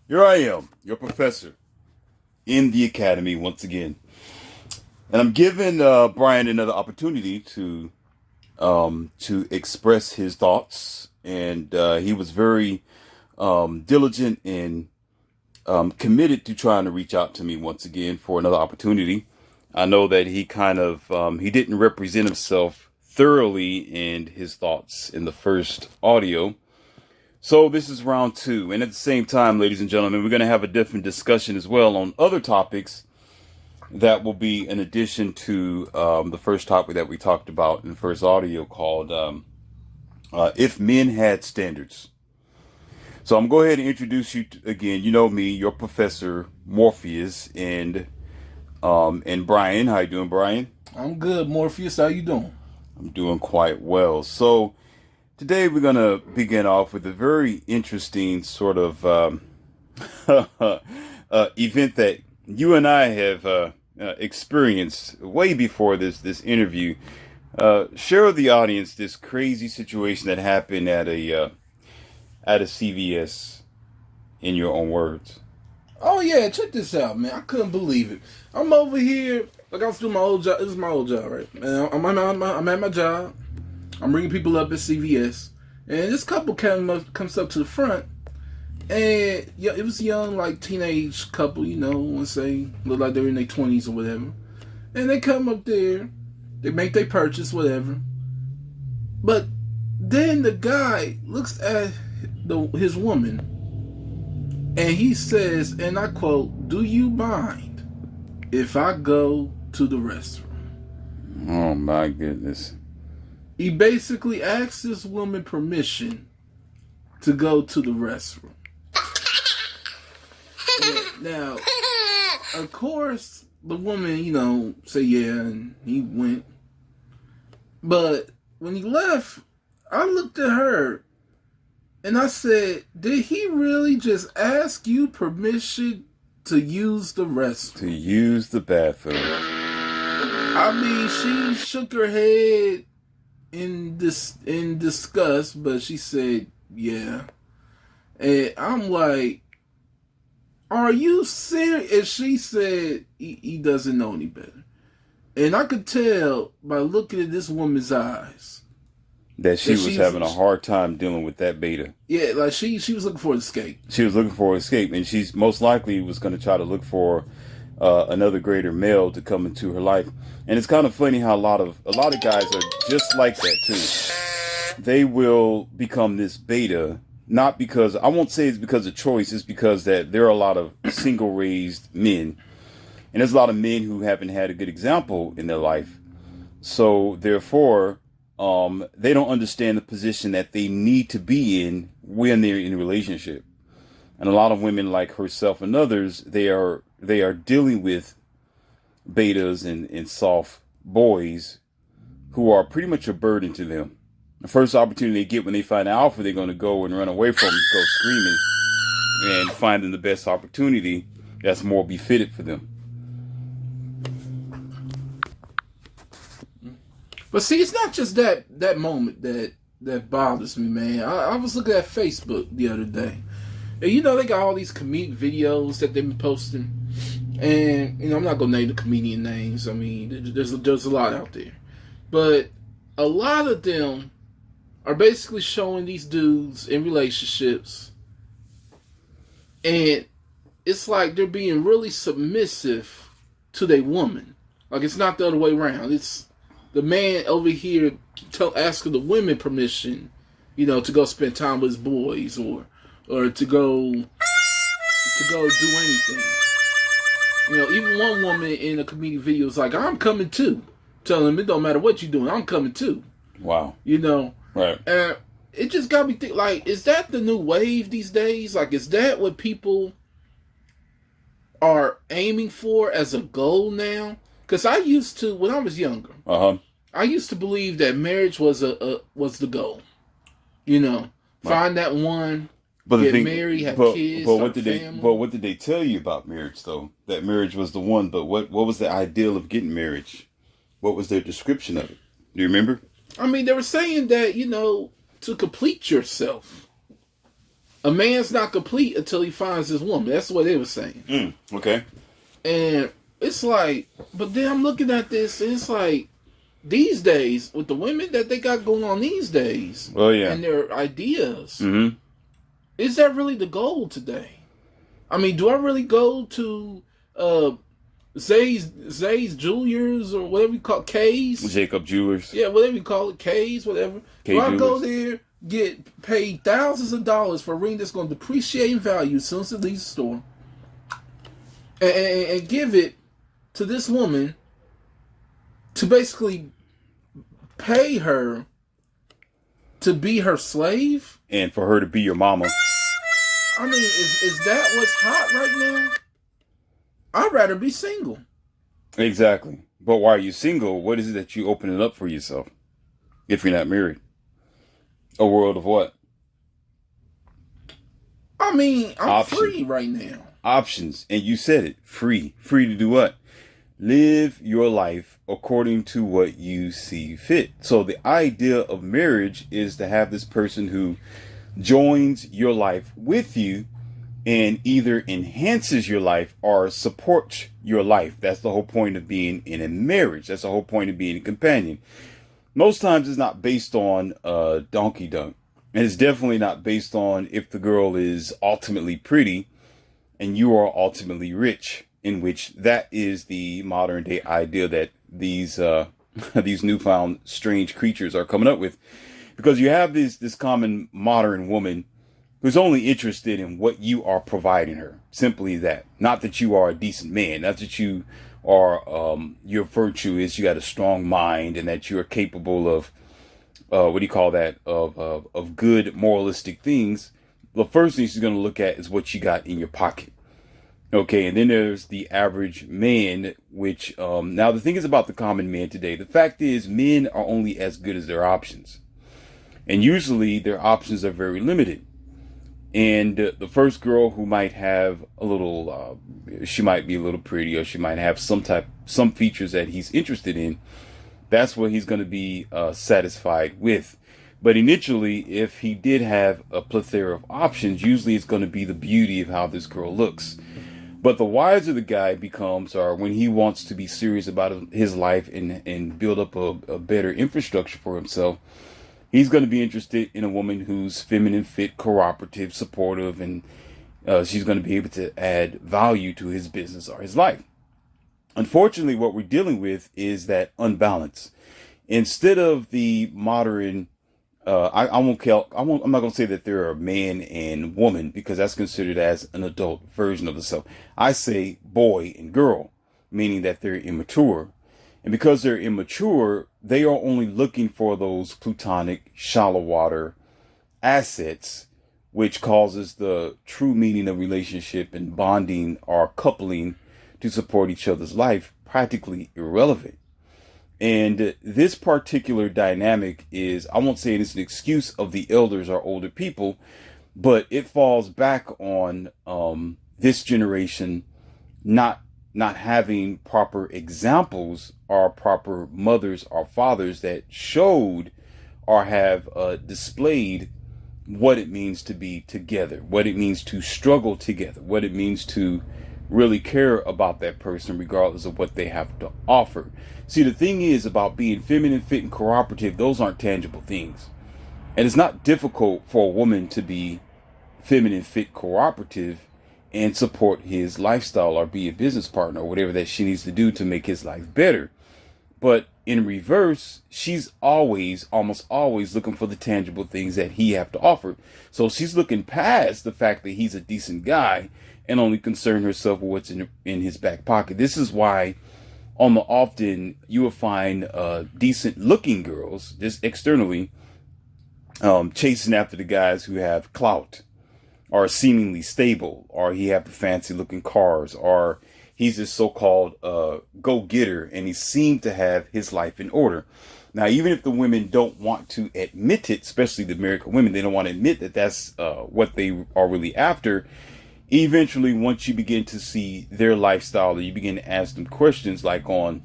Here I am, your professor in the academy once again. And I'm giving Brian another opportunity to express his thoughts. And he was very diligent and committed to trying to reach out to me once again for another opportunity. I know that he kind of he didn't represent himself thoroughly in his thoughts in the first audio. So this is round two. And at the same time, ladies and gentlemen, we're going to have a different discussion as well on other topics that will be in addition to the first topic that we talked about in the first audio called If Men Had Standards. So I'm going to go ahead and introduce you again. You know me, your Professor Morpheus, and Brian. How you doing, Brian? I'm good, Morpheus. How you doing? I'm doing quite well. So today we're going to begin off with a very interesting sort of event that you and I have experienced way before this interview. Share with the audience this crazy situation that happened at a CVS in your own words. Oh yeah, check this out, man. I couldn't believe it. I'm over here, like I was doing my old job. This is my old job, right? And I'm at my job. I'm ringing people up at CVS, and this couple comes up to the front, and yeah, it was a young, like teenage couple, let's say look like they're in their 20s or whatever. And they come up there, they make their purchase, whatever. But then the guy looks at his woman. And he says, and I quote, "Do you mind if I go to the restroom?" Oh my goodness. He basically asked this woman permission to go to the restroom. And now, of course, the woman, say yeah, and he went. But when he left, I looked at her and I said, did he really just ask you permission to use the restroom? To use the bathroom. I mean, she shook her head in disgust, but she said, yeah. And I'm like, are you serious? And she said, he doesn't know any better. And I could tell by looking at this woman's eyes that she was having a hard time dealing with that beta. Yeah, like she was looking for an escape. She was looking for an escape, and she's most likely was going to try to look for another greater male to come into her life. And it's kind of funny how a lot of guys are just like that too. They will become this beta, not because, I won't say it's because of choice, it's because that there are a lot of single raised men, and there's a lot of men who haven't had a good example in their life. So therefore, they don't understand the position that they need to be in when they're in a relationship. And a lot of women like herself and others, they are dealing with betas and soft boys who are pretty much a burden to them. The first opportunity they get when they find an alpha, they're going to go and run away from them, go screaming, and finding the best opportunity that's more befitted for them. But see, it's not just that moment that bothers me, man. I was looking at Facebook the other day, and they got all these comedic videos that they've been posting, and I'm not gonna name the comedian names. I mean, there's a lot out there, but a lot of them are basically showing these dudes in relationships, and it's like they're being really submissive to their woman. Like it's not the other way around. It's the man over here asking the women permission, to go spend time with his boys or to go do anything. Even one woman in a comedic video is like, "I'm coming too," telling him it don't matter what you're doing, I'm coming too. Wow. Right. And it just got me thinking, like, is that the new wave these days? Like, is that what people are aiming for as a goal now? Because I used to, when I was younger, I used to believe that marriage was the goal. Find that one, get married, have kids, but family. What did they tell you about marriage though? That marriage was the one, but what was the ideal of getting marriage? What was their description of it? Do you remember? I mean, they were saying that to complete yourself, a man's not complete until he finds his woman. That's what they were saying. Okay. And it's like, but then I'm looking at this, and it's like, these days, with the women that they got going on these days, Well, yeah. and their ideas, Mm-hmm. is that really the goal today? I mean, do I really go to Zay's Jewelers or whatever you call it, K's? Jacob Jewelers. Yeah, whatever you call it, K's, whatever. K Do I go Jewelers. there, get paid thousands of dollars for a ring that's going to depreciate in value as soon as it leaves the store, and give it to this woman to basically pay her to be her slave? And for her to be your mama. I mean, is that what's hot right now? I'd rather be single. Exactly. But while you're single, what is it that you open it up for yourself if you're not married? A world of what? I mean, I'm Option. free right now. Options. And you said it. Free. Free to do what? Live your life according to what you see fit. So the idea of marriage is to have this person who joins your life with you and either enhances your life or supports your life. That's the whole point of being in a marriage. That's the whole point of being a companion. Most times it's not based on donkey dunk. And it's definitely not based on if the girl is ultimately pretty and you are ultimately rich, in which that is the modern day idea that these these newfound strange creatures are coming up with. Because you have this common modern woman who's only interested in what you are providing her. Simply that. Not that you are a decent man. Not that you are, your virtue is you got a strong mind and that you are capable of, what do you call that? Of good moralistic things. The first thing she's going to look at is what you got in your pocket. Okay, and then there's the average man, which, now the thing is about the common man today. The fact is men are only as good as their options. And usually their options are very limited. And the first girl who might have a little, she might be a little pretty, or she might have some features that he's interested in. That's what he's going to be satisfied with. But initially, if he did have a plethora of options, usually it's going to be the beauty of how this girl looks. But the wiser the guy becomes, or when he wants to be serious about his life and build up a better infrastructure for himself, he's going to be interested in a woman who's feminine, fit, cooperative, supportive, and she's going to be able to add value to his business or his life. Unfortunately, what we're dealing with is that unbalance. Instead of the modern, I'm not going to say that there are man and woman because that's considered as an adult version of the self. I say boy and girl, meaning that they're immature. And because they're immature, they are only looking for those plutonic, shallow water assets, which causes the true meaning of relationship and bonding or coupling to support each other's life practically irrelevant. And this particular dynamic is, I won't say it is an excuse of the elders or older people, but it falls back on this generation not having proper examples or proper mothers or fathers that showed or have displayed what it means to be together, what it means to struggle together, what it means to really care about that person regardless of what they have to offer. See, the thing is about being feminine, fit, and cooperative, those aren't tangible things. And it's not difficult for a woman to be feminine, fit, cooperative and support his lifestyle or be a business partner or whatever that she needs to do to make his life better. But in reverse, she's almost always looking for the tangible things that he have to offer. So she's looking past the fact that he's a decent guy and only concern herself with what's in his back pocket. This is why on the often you will find decent looking girls just externally chasing after the guys who have clout or seemingly stable, or he have the fancy looking cars, or he's this so-called go-getter and he seemed to have his life in order. Now, even if the women don't want to admit it, especially the American women, they don't want to admit that that's what they are really after. Eventually, once you begin to see their lifestyle, you begin to ask them questions like on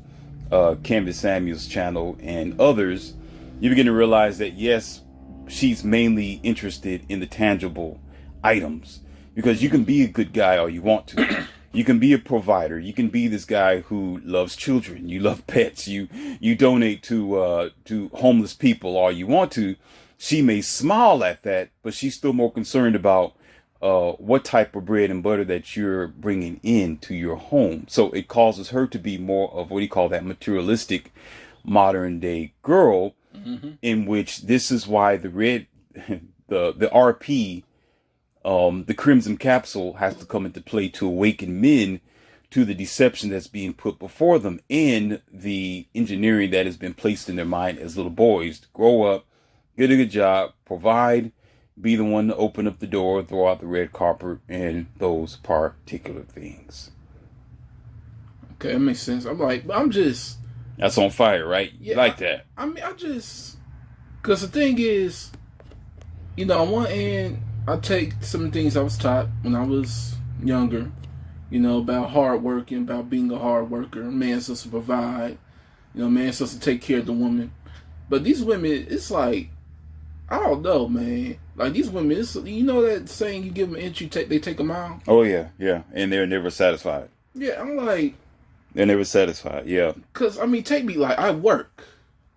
Canvas Samuel's channel and others, you begin to realize that yes, she's mainly interested in the tangible items, because you can be a good guy all you want to. You can be a provider. You can be this guy who loves children. You love pets. You donate to homeless people all you want to. She may smile at that, but she's still more concerned about what type of bread and butter that you're bringing into your home. So it causes her to be more of what do you call that, materialistic modern day girl, in which this is why the RP, the Crimson Capsule has to come into play to awaken men to the deception that's being put before them and the engineering that has been placed in their mind as little boys to grow up, get a good job, provide, be the one to open up the door, throw out the red carpet, and those particular things. Okay, that makes sense. That's on fire, right? Yeah, You like that? Because the thing is, on one end, I take some things I was taught when I was younger, about hard working, about being a hard worker. A man's supposed to provide, man's supposed to take care of the woman. But these women, it's like, I don't know, man. Like, these women, that saying, you give them an inch, they take a mile? Oh, yeah. And they're never satisfied. Yeah, I'm like... They're never satisfied, yeah. Because, take me, like, I work.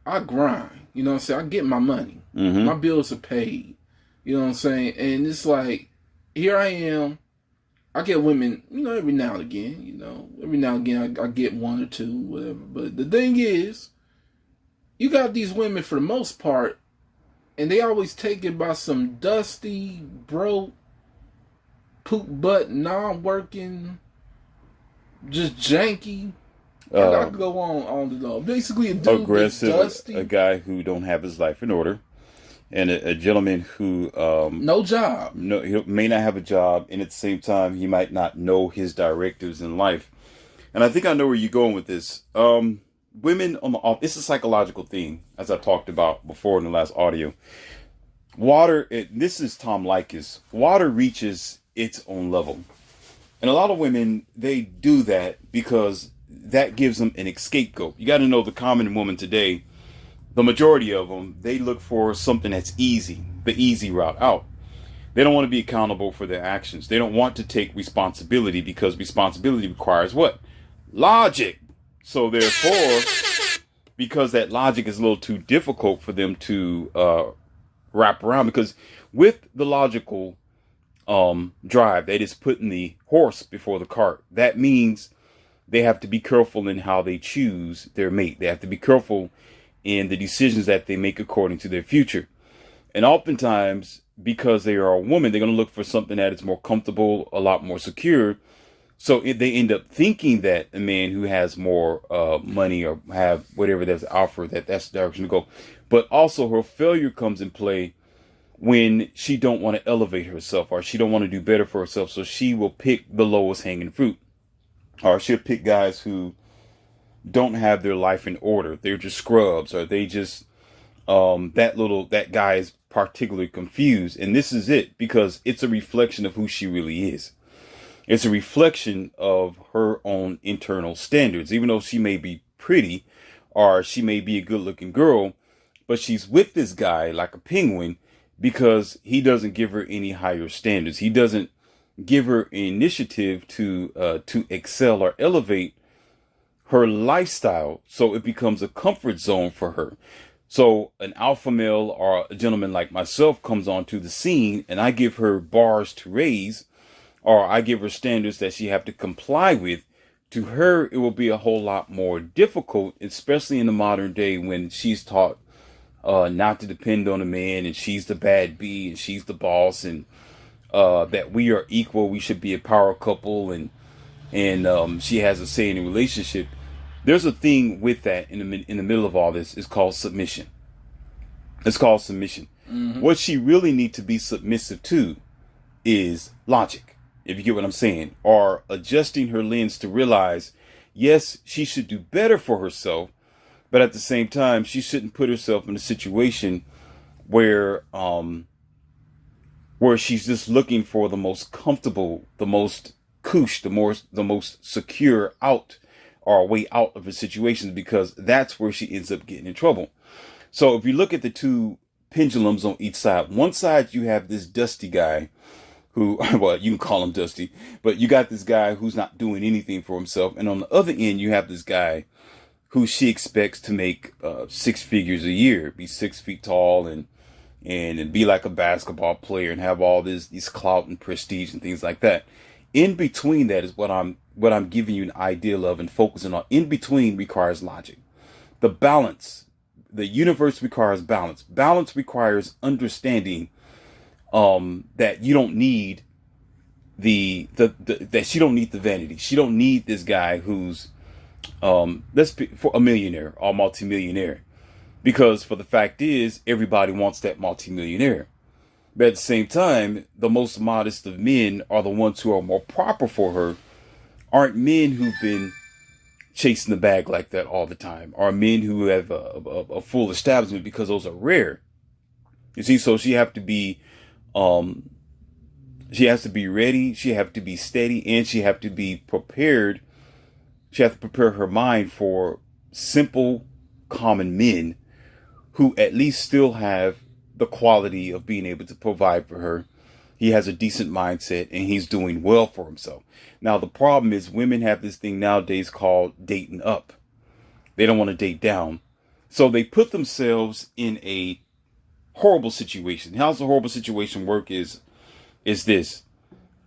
I grind. You know what I'm saying? I get my money. Mm-hmm. My bills are paid. You know what I'm saying? And it's like, here I am. I get women, every now and again. Every now and again I get one or two, whatever. But the thing is, you got these women for the most part, and they always take it by some dusty, broke, poop butt, non-working, just janky. I could go on and on. Basically, a dude aggressive, that's dusty. a guy who don't have his life in order, and a gentleman who no job. No, he may not have a job, and at the same time, he might not know his directives in life. And I think I know where you're going with this. Women on the off, it's a psychological thing, as I talked about before in the last audio. This is Tom Likas. Water reaches its own level. And a lot of women, they do that because that gives them an scapegoat. You got to know the common woman today, the majority of them, they look for something that's easy, the easy route out. They don't want to be accountable for their actions. They don't want to take responsibility because responsibility requires what? Logic. So therefore, because that logic is a little too difficult for them to wrap around, because with the logical drive, that is putting the horse before the cart. That means they have to be careful in how they choose their mate. They have to be careful in the decisions that they make according to their future. And oftentimes, because they are a woman, they're going to look for something that is more comfortable, a lot more secure. So they end up thinking that a man who has more money or have whatever that's offered, that's the direction to go. But also her failure comes in play when she don't want to elevate herself or she don't want to do better for herself. So she will pick the lowest hanging fruit, or she'll pick guys who don't have their life in order. They're just scrubs, or they just that guy is particularly confused. And this is it, because it's a reflection of who she really is. It's a reflection of her own internal standards. Even though she may be pretty or she may be a good looking girl, but she's with this guy like a penguin because he doesn't give her any higher standards. He doesn't give her initiative to excel or elevate her lifestyle. So it becomes a comfort zone for her. So an alpha male or a gentleman like myself comes onto the scene, and I give her bars to raise, or I give her standards that she have to comply with. To her, it will be a whole lot more difficult, especially in the modern day when she's taught not to depend on a man, and she's the bad bee, and she's the boss, and that we are equal, we should be a power couple, and she has a say in the relationship. There's a thing with that in the middle of all this. It's called submission. It's called submission. Mm-hmm. What she really needs to be submissive to is logic, if you get what I'm saying, or adjusting her lens to realize, yes, she should do better for herself, but at the same time, she shouldn't put herself in a situation where she's just looking for the most comfortable, the most cush, the most secure out or way out of her situations, because that's where she ends up getting in trouble. So if you look at the two pendulums on each side, one side you have this dusty guy who, well, you can call him Dusty, but you got this guy who's not doing anything for himself. And on the other end, you have this guy who she expects to make 6 figures a year, be 6 feet tall and be like a basketball player and have all these clout and prestige and things like that. In between that is what I'm giving you an idea of and focusing on. In between requires logic. The balance, the universe requires balance. Balance requires understanding that you don't need that she don't need the vanity. She don't need this guy who's for a millionaire or multimillionaire, because for the fact is everybody wants that multimillionaire. But at the same time, the most modest of men are the ones who are more proper for her, aren't men who've been chasing the bag like that all the time, are men who have a full establishment, because those are rare. You see, so she has to be ready, she has to be steady, and she has to be prepared. She has to prepare her mind for simple, common men who at least still have the quality of being able to provide for her. He has a decent mindset and he's doing well for himself. Now, the problem is women have this thing nowadays called dating up. They don't want to date down. So they put themselves in a horrible situation. How's the horrible situation work is this.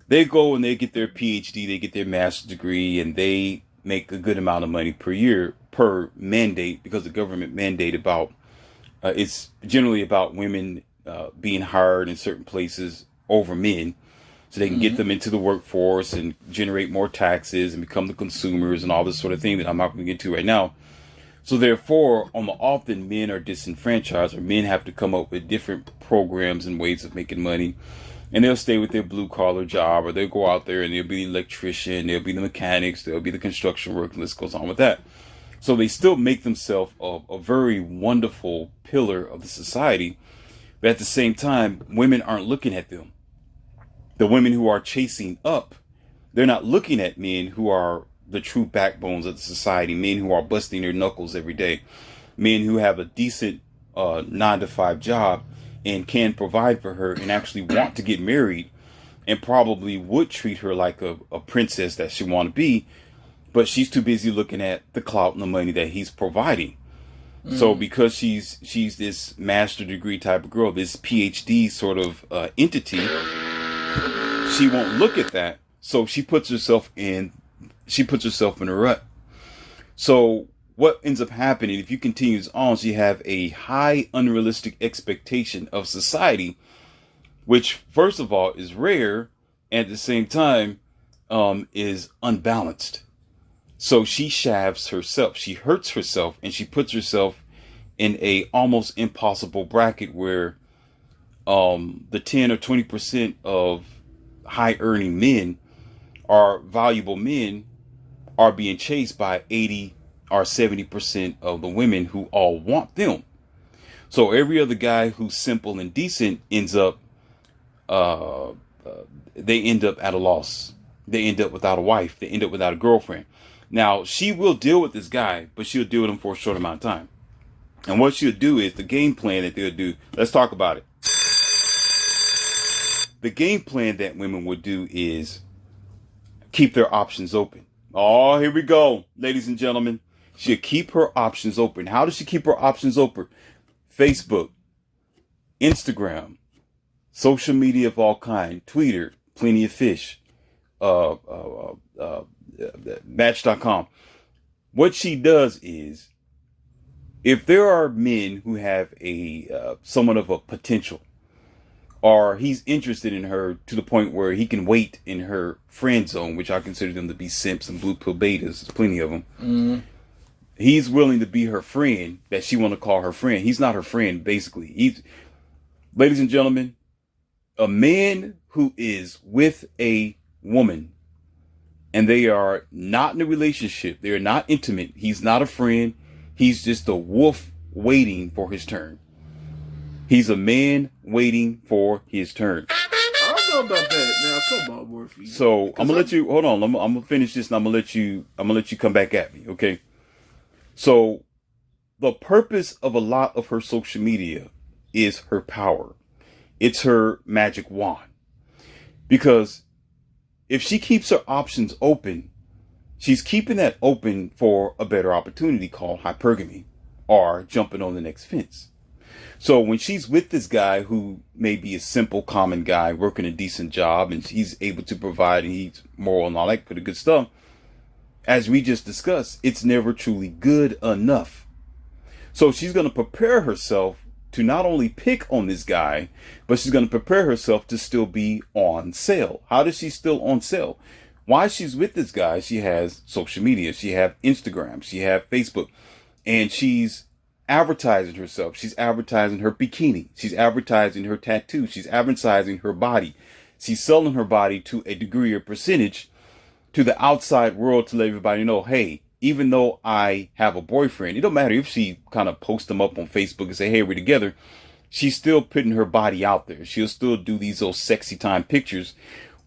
They go and they get their PhD, they get their master's degree, and they make a good amount of money per year per mandate, because the government mandate about it's generally about women being hired in certain places over men, so they can get them into the workforce and generate more taxes and become the consumers and all this sort of thing that I'm not going to get to right now. So therefore, on the often, men are disenfranchised, or men have to come up with different programs and ways of making money. And they'll stay with their blue collar job, or they'll go out there and they'll be the electrician, they'll be the mechanics, they'll be the construction work, and this goes on with that. So they still make themselves a very wonderful pillar of the society. But at the same time, women aren't looking at them. The women who are chasing up, they're not looking at men who are the true backbones of the society, men who are busting their knuckles every day, men who have a decent 9-to-5 job and can provide for her and actually want to get married and probably would treat her like a princess that she want to be, but she's too busy looking at the clout and the money that he's providing. So because she's this master degree type of girl, this PhD sort of entity, she won't look at that. So she puts herself in a rut. So what ends up happening, if you continues on, so you have a high unrealistic expectation of society, which first of all is rare, and at the same time is unbalanced. So she shafts herself, she hurts herself, and she puts herself in a almost impossible bracket where the 10 or 20% of high earning men are valuable men are being chased by 80 or 70% of the women who all want them. So every other guy who's simple and decent ends up they end up at a loss. They end up without a wife. They end up without a girlfriend. Now, she will deal with this guy, but she'll deal with him for a short amount of time. And what she'll do is the game plan that they'll do. Let's talk about it. The game plan that women would do is keep their options open. Oh, here we go, ladies and gentlemen. She'll keep her options open. How does she keep her options open? Facebook, Instagram, social media of all kind, Twitter, Plenty of Fish, Match.com. What she does is, if there are men who have a somewhat of a potential, or he's interested in her to the point where he can wait in her friend zone, which I consider them to be simps and blue pill betas, there's plenty of them. He's willing to be her friend, that she want to call her friend. He's not her friend, basically. Ladies and gentlemen, a man who is with a woman and they are not in a relationship, they are not intimate, he's not a friend, he's just a wolf waiting for his turn. He's a man waiting for his turn. I don't know about that. Now, come on, Morphe. So I'm gonna let you hold on. I'm gonna finish this, and I'm gonna let you come back at me, okay? So the purpose of a lot of her social media is her power. It's her magic wand. Because if she keeps her options open, she's keeping that open for a better opportunity called hypergamy or jumping on the next fence. So when she's with this guy who may be a simple, common guy working a decent job and he's able to provide and he's moral and all that pretty good stuff, as we just discussed, it's never truly good enough. So she's going to prepare herself to not only pick on this guy, but she's going to prepare herself to still be on sale. How does she still on sale? While she's with this guy, she has social media. She have Instagram. She have Facebook. And she's advertising herself. She's advertising her bikini. She's advertising her tattoo. She's advertising her body. She's selling her body to a degree or percentage to the outside world to let everybody know, hey, even though I have a boyfriend, it don't matter if she kind of posts them up on Facebook and say, hey, we're together. She's still putting her body out there. She'll still do these old sexy time pictures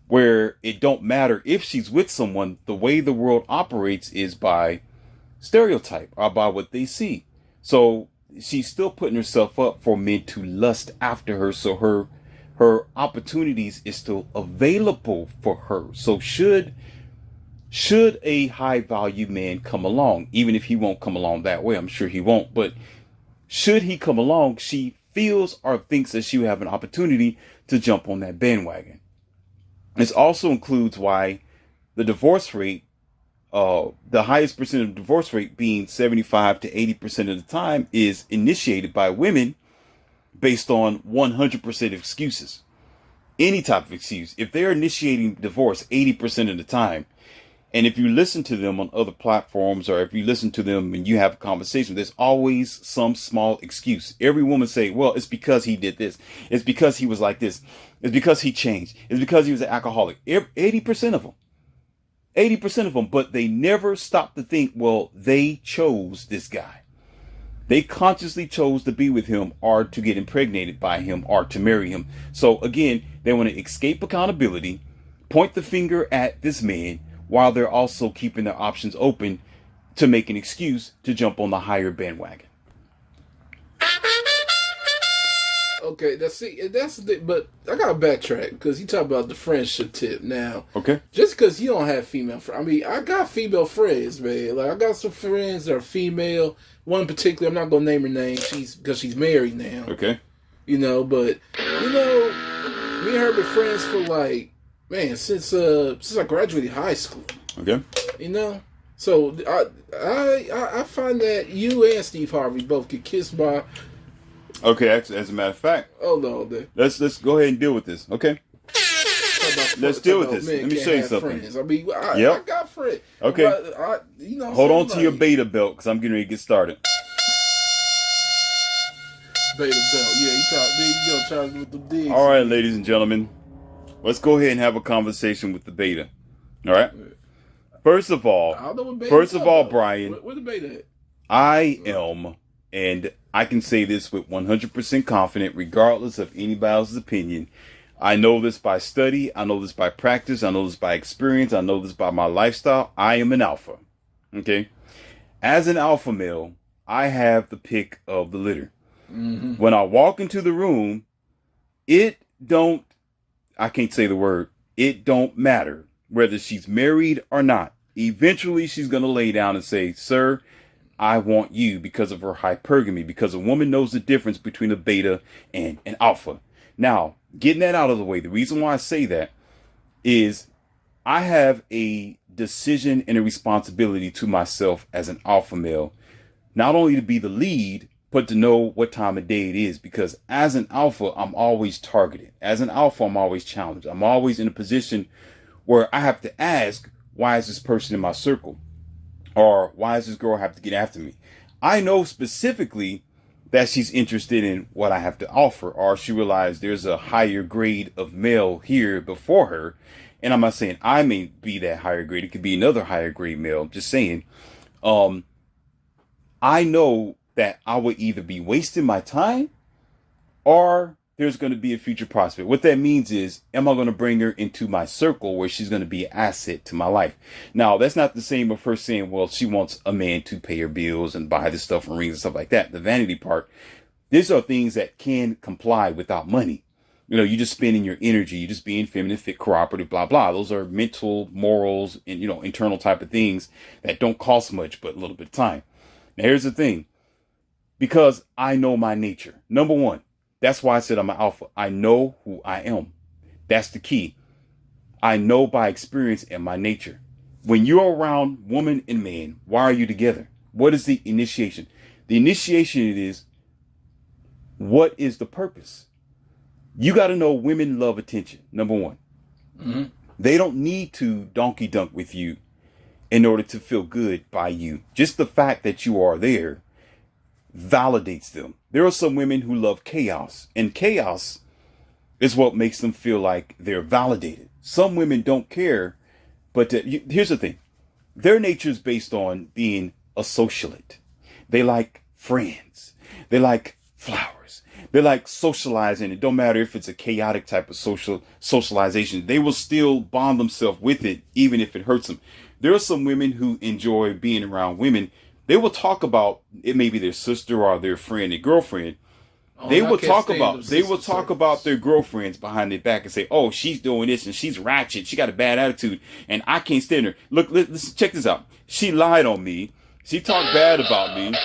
where it don't matter if she's with someone. The way the world operates is by stereotype or by what they see. So she's still putting herself up for men to lust after her. So her opportunities is still available for her. So should a high value man come along, even if he won't come along that way, I'm sure he won't, but should he come along, she feels or thinks that she will have an opportunity to jump on that bandwagon. This also includes why the divorce rate, the highest percent of divorce rate being 75 to 80% of the time, is initiated by women based on 100% excuses. Any type of excuse. If they're initiating divorce 80% of the time, and if you listen to them on other platforms, or if you listen to them and you have a conversation, there's always some small excuse. Every woman say, well, it's because he did this. It's because he was like this. It's because he changed. It's because he was an alcoholic. 80% of them. 80% of them. But they never stop to think, well, they chose this guy. They consciously chose to be with him or to get impregnated by him or to marry him. So again, they want to escape accountability, point the finger at this man, while they're also keeping their options open to make an excuse to jump on the higher bandwagon. Okay, but I gotta backtrack because you talk about the friendship tip now. Okay. Just because you don't have female friends, I mean, I got female friends, man. Like I got some friends that are female. One in particular, I'm not gonna name her name. Because she's married now. Okay. But me and her been friends for like, man, since I graduated high school. Okay. So I find that you and Steve Harvey both get kissed by. Okay, as a matter of fact. Oh no, let's go ahead and deal with this. Okay. Let's deal with this. Let me show you something. Friends. I mean, I got friends. Okay. Hold on to your beta belt because I'm getting ready to get started. Beta belt, yeah. There you go, Charles with the digs. All right, ladies and gentlemen. Let's go ahead and have a conversation with the beta. All right. First of all, Brian, where the beta at? I am, and I can say this with 100% confidence, regardless of anybody else's opinion. I know this by study. I know this by practice. I know this by experience. I know this by my lifestyle. I am an alpha. Okay. As an alpha male, I have the pick of the litter. Mm-hmm. When I walk into the room, I can't say the word. It don't matter whether she's married or not. Eventually, she's going to lay down and say, sir, I want you, because of her hypergamy, because a woman knows the difference between a beta and an alpha. Now, getting that out of the way, the reason why I say that is I have a decision and a responsibility to myself as an alpha male, not only to be the lead, but to know what time of day it is, because as an alpha, I'm always targeted. As an alpha, I'm always challenged. I'm always in a position where I have to ask, why is this person in my circle? Or why does this girl have to get after me? I know specifically that she's interested in what I have to offer, or she realized there's a higher grade of male here before her. And I'm not saying I may be that higher grade. It could be another higher grade male. I'm just saying, I know that I would either be wasting my time or there's going to be a future prospect. What that means is, am I going to bring her into my circle where she's going to be an asset to my life? Now, that's not the same of her saying, well, she wants a man to pay her bills and buy this stuff and rings and stuff like that. The vanity part, these are things that can comply without money. You know, you're just spending your energy, you're just being feminine, fit, cooperative, blah, blah. Those are mental, morals, and, you know, internal type of things that don't cost much, but a little bit of time. Now, here's the thing. Because I know my nature. Number one, that's why I said I'm an alpha. I know who I am. That's the key. I know by experience and my nature. When you're around woman and man, why are you together? What is the initiation? The initiation is, what is the purpose? You got to know women love attention, number one. Mm-hmm. They don't need to donkey dunk with you in order to feel good by you. Just the fact that you are there validates them. There are some women who love chaos, and chaos is what makes them feel like they're validated. Some women don't care, but here's the thing. Their nature is based on being a socialite. They like friends. They like flowers. They like socializing. It don't matter if it's a chaotic type of socialization. They will still bond themselves with it, even if it hurts them. There are some women who enjoy being around women. They will talk about, it may be their sister or their friend, their girlfriend. They will talk about their girlfriends behind their back and say, "Oh, she's doing this and she's ratchet. She got a bad attitude and I can't stand her. Look, listen, check this out. She lied on me. She talked bad about me.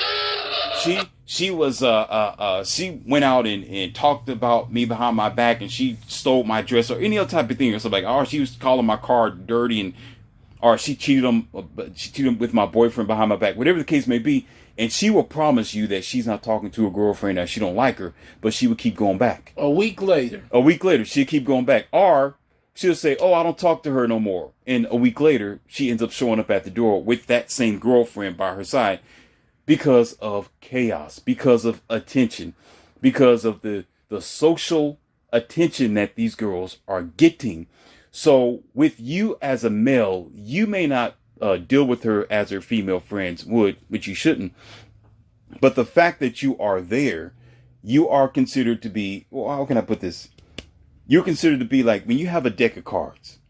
She went out and talked about me behind my back, and she stole my dress," or any other type of thing, or something like, "Oh, she was calling my car dirty, and or she cheated with my boyfriend behind my back," whatever the case may be. And she will promise you that she's not talking to a girlfriend, that she don't like her, but she would keep going back. A week later, she'll keep going back. Or she'll say, "Oh, I don't talk to her no more." And a week later, she ends up showing up at the door with that same girlfriend by her side because of chaos, because of attention, because of the social attention that these girls are getting. So with you as a male, you may not deal with her as her female friends would, which you shouldn't. But the fact that you are there, you are considered to be, well, how can I put this? You're considered to be like when you have a deck of cards.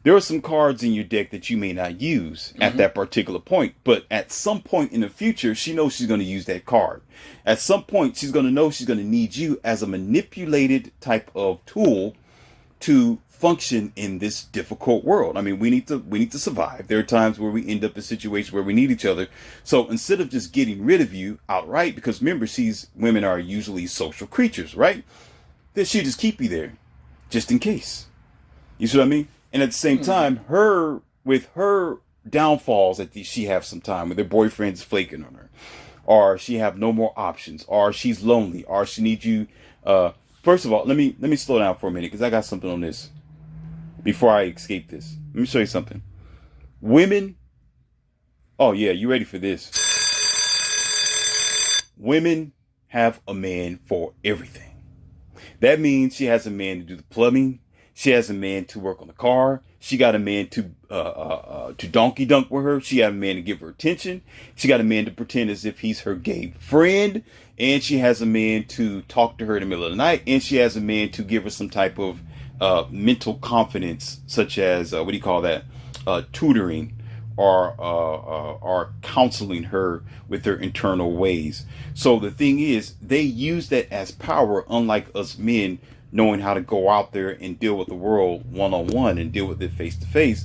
There are some cards in your deck that you may not use at that particular point, but at some point in the future, she knows she's going to use that card. At some point, she's going to know she's going to need you as a manipulated type of tool to function in this difficult world. I mean, we need to survive. There are times where we end up in situations where we need each other. So instead of just getting rid of you outright, because remember, women are usually social creatures, right? Then she'll just keep you there, just in case. You see what I mean? And at the same time, with her downfalls that she has some time, with her boyfriend's flaking on her, or she have no more options, or she's lonely, or she needs you. First of all, let me slow down for a minute, because I got something on this before I escape this. Let me show you something. Women, oh yeah, you ready for this? Women have a man for everything. That means she has a man to do the plumbing. She has a man to work on the car. She got a man to donkey dunk with her. She got a man to give her attention. She got a man to pretend as if he's her gay friend. And she has a man to talk to her in the middle of the night. And she has a man to give her some type of mental confidence, such as, tutoring or counseling her with her internal ways. So the thing is, they use that as power, unlike us men knowing how to go out there and deal with the world one-on-one and deal with it face-to-face.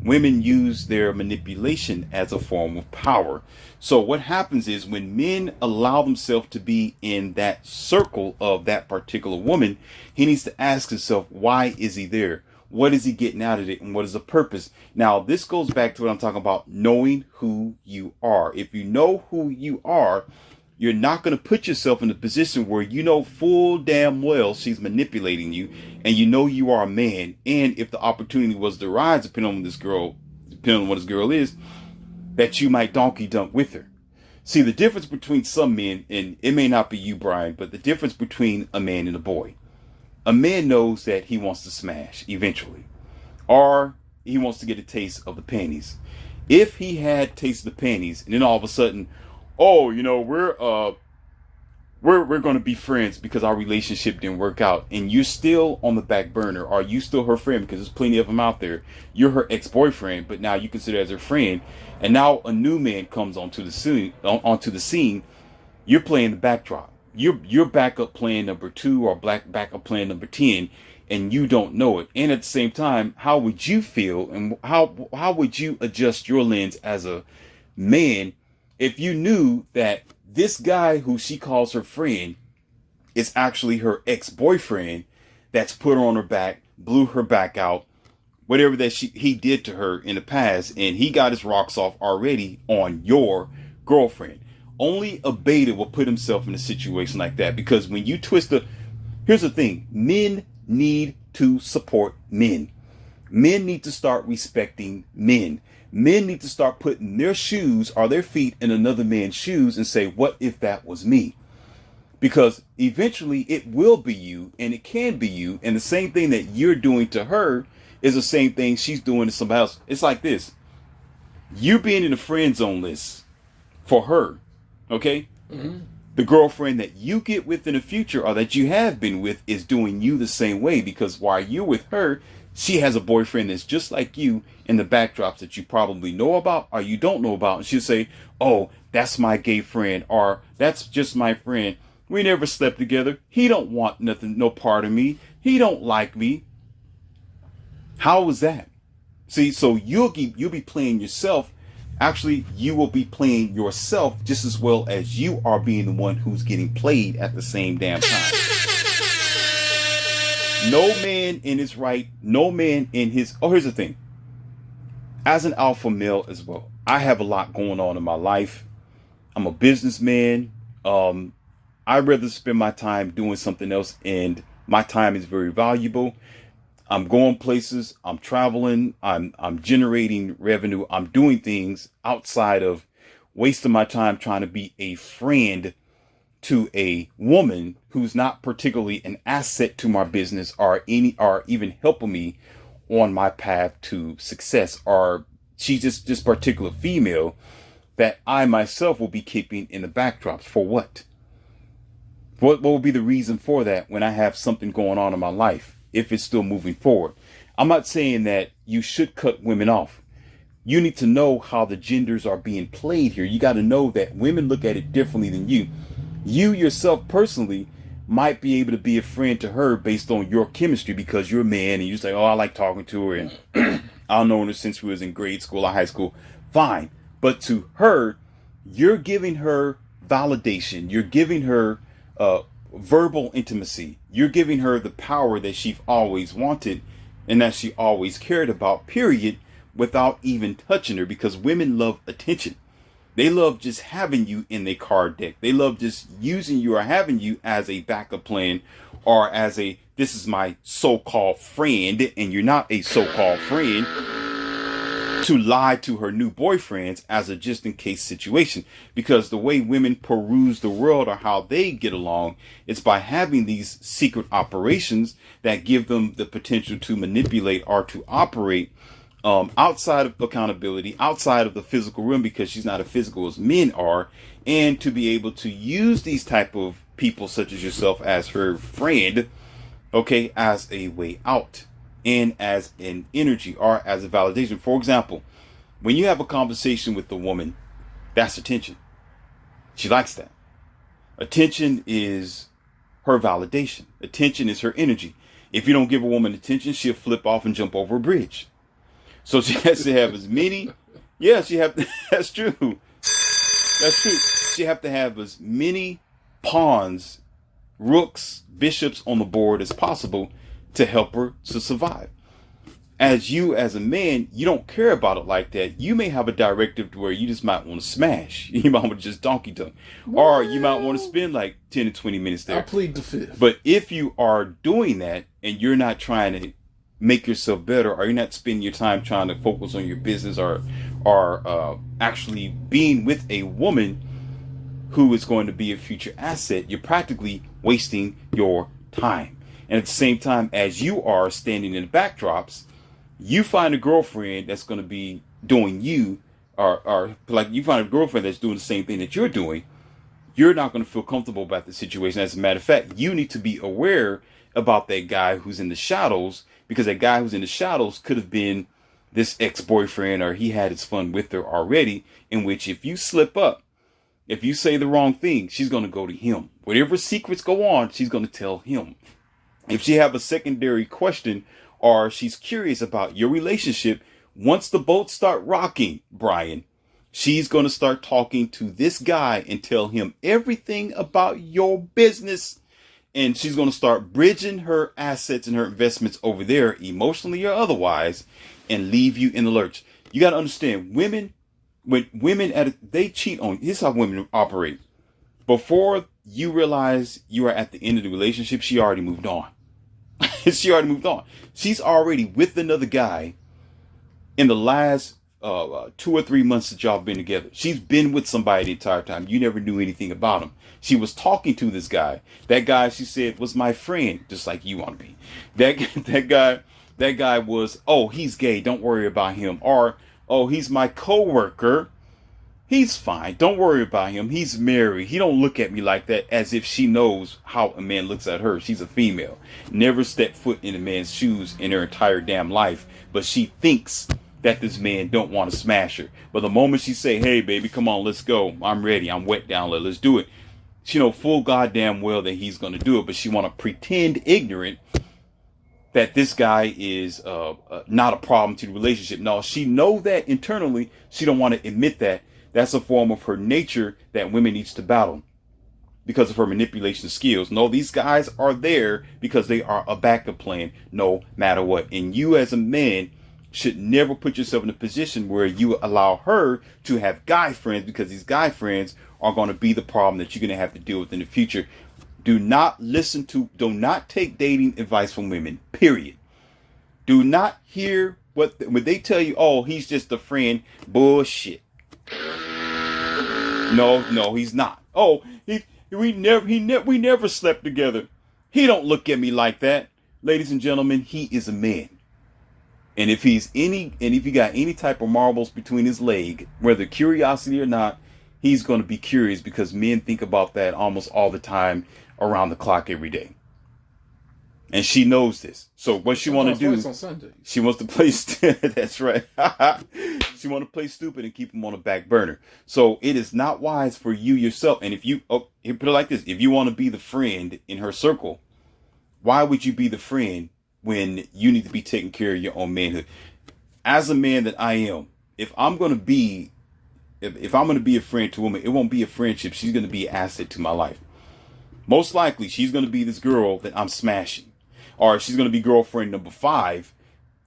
Women use their manipulation as a form of power. So what happens is when men allow themselves to be in that circle of that particular woman, he needs to ask himself, why is he there? What is he getting out of it? And what is the purpose? Now, this goes back to what I'm talking about, knowing who you are. If you know who you are, you're not going to put yourself in a position where you know full damn well she's manipulating you, and you know you are a man. And if the opportunity was to rise, depending on what this girl is, that you might donkey dunk with her. See, the difference between some men, and it may not be you, Brian, but the difference between a man and a boy. A man knows that he wants to smash eventually, or he wants to get a taste of the panties. If he had tasted the panties, and then all of a sudden, oh, you know, we're going to be friends because our relationship didn't work out, and you're still on the back burner, or you still her friend because there's plenty of them out there. You're her ex-boyfriend, but now you consider as her friend, and now a new man comes onto the scene. You're playing the backdrop. you're backup plan number 2 or backup plan number 10, and you don't know it. And at the same time, how would you feel, and how would you adjust your lens as a man if you knew that this guy who she calls her friend is actually her ex-boyfriend that's put her on her back, blew her back out, whatever that he did to her in the past, and he got his rocks off already on your girlfriend. Only a beta will put himself in a situation like that, because when you here's the thing, men need to support men. Men need to start respecting men. Men need to start putting their shoes or their feet in another man's shoes and say, what if that was me? Because eventually it will be you, and it can be you. And the same thing that you're doing to her is the same thing she's doing to somebody else. It's like this. You being in the friend zone list for her, okay? Mm-hmm. The girlfriend that you get with in the future, or that you have been with, is doing you the same way, because while you're with her, she has a boyfriend that's just like you in the backdrops that you probably know about or you don't know about. And she'll say, oh, that's my gay friend, or that's just my friend. We never slept together. He don't want nothing, no part of me. He don't like me. How was that? See, so you'll be playing yourself. Actually, you will be playing yourself just as well as you are being the one who's getting played at the same damn time. No man in his right, no man in his... Oh, here's the thing. As an alpha male as well, I have a lot going on in my life. I'm a businessman. I'd rather spend my time doing something else, and my time is very valuable. I'm going places, I'm traveling, I'm generating revenue, I'm doing things outside of wasting my time trying to be a friend to a woman who's not particularly an asset to my business or even helping me on my path to success, or she's just this particular female that I myself will be keeping in the backdrops. For what? What will be the reason for that when I have something going on in my life? If it's still moving forward. I'm not saying that you should cut women off. You need to know how the genders are being played here. You got to know that women look at it differently than you. You yourself personally might be able to be a friend to her based on your chemistry, because you're a man and you say, oh, I like talking to her, and I've known her since we was in grade school or high school. Fine. But to her, you're giving her validation. You're giving her verbal intimacy. You're giving her the power that she's always wanted and that she always cared about, period, without even touching her, because women love attention. They love just having you in their card deck. They love just using you or having you as a backup plan, or as this is my so-called friend, and you're not a so-called friend, to lie to her new boyfriends as a just-in-case situation. Because the way women peruse the world, or how they get along, is by having these secret operations that give them the potential to manipulate or to operate outside of accountability, outside of the physical realm, because she's not as physical as men are, and to be able to use these type of people such as yourself as her friend, okay, as a way out, and as an energy or as a validation. For example, when you have a conversation with a woman, that's attention. She likes that. Attention is her validation. Attention is her energy. If you don't give a woman attention, she'll flip off and jump over a bridge. So she has to have as many. Yeah, that's true. That's true. She have to have as many pawns, rooks, bishops on the board as possible to help her to survive. As a man, you don't care about it like that. You may have a directive to where you just might want to smash. You might want to just donkey dunk. Or you might want to spend like 10 to 20 minutes there. I plead the fifth. But if you are doing that and you're not trying to make yourself better, or you're not spending your time trying to focus on your business, or actually being with a woman who is going to be a future asset, you're practically wasting your time. And at the same time, as you are standing in the backdrops, you find a girlfriend that's going to be doing you, or like you find a girlfriend that's doing the same thing that you're doing, you're not going to feel comfortable about the situation. As a matter of fact, you need to be aware about that guy who's in the shadows, because that guy who's in the shadows could have been this ex-boyfriend, or he had his fun with her already, in which if you slip up If you say the wrong thing, she's going to go to him. Whatever secrets go on, she's going to tell him. If she have a secondary question or she's curious about your relationship, once the boats start rocking, Brian, she's going to start talking to this guy and tell him everything about your business. And she's going to start bridging her assets and her investments over there, emotionally or otherwise, and leave you in the lurch. You got to understand, women, when women they cheat on, here's how women operate. Before you realize you are at the end of the relationship, she already moved on. She already moved on. She's already with another guy in the last 2 or 3 months that y'all been together. She's been with somebody the entire time. You never knew anything about him. She was talking to this guy. That guy, she said, was my friend, just like you want to be. That guy was, oh, he's gay. Don't worry about him. Or, oh, he's my coworker. He's fine. Don't worry about him. He's married. He don't look at me like that, as if she knows how a man looks at her. She's a female. Never stepped foot in a man's shoes in her entire damn life. But she thinks that this man don't want to smash her. But the moment she say, hey, baby, come on, let's go. I'm ready. I'm wet down. Let's do it. She know full goddamn well that he's going to do it. But she want to pretend ignorant that this guy is not a problem to the relationship. No, she know that internally. She don't want to admit that. That's a form of her nature that women needs to battle because of her manipulation skills. No, these guys are there because they are a backup plan no matter what. And you as a man should never put yourself in a position where you allow her to have guy friends, because these guy friends are going to be the problem that you're going to have to deal with in the future. Do not take dating advice from women, period. Do not hear when they tell you, oh, he's just a friend. Bullshit. No, he's not. Oh, we never slept together. He don't look at me like that. Ladies and gentlemen, he is a man. And if he got any type of marbles between his leg, whether curiosity or not, he's going to be curious, because men think about that almost all the time, around the clock, every day. And she knows this. So what she want to do? On Sunday. She wants to play. That's right. She want to play stupid and keep him on the back burner. So it is not wise for you yourself. And if you put it like this, if you want to be the friend in her circle, why would you be the friend when you need to be taking care of your own manhood? As a man that I am, if I'm going to be a friend to a woman, it won't be a friendship. She's going to be an asset to my life. Most likely, she's going to be this girl that I'm smashing. Or she's going to be girlfriend number 5.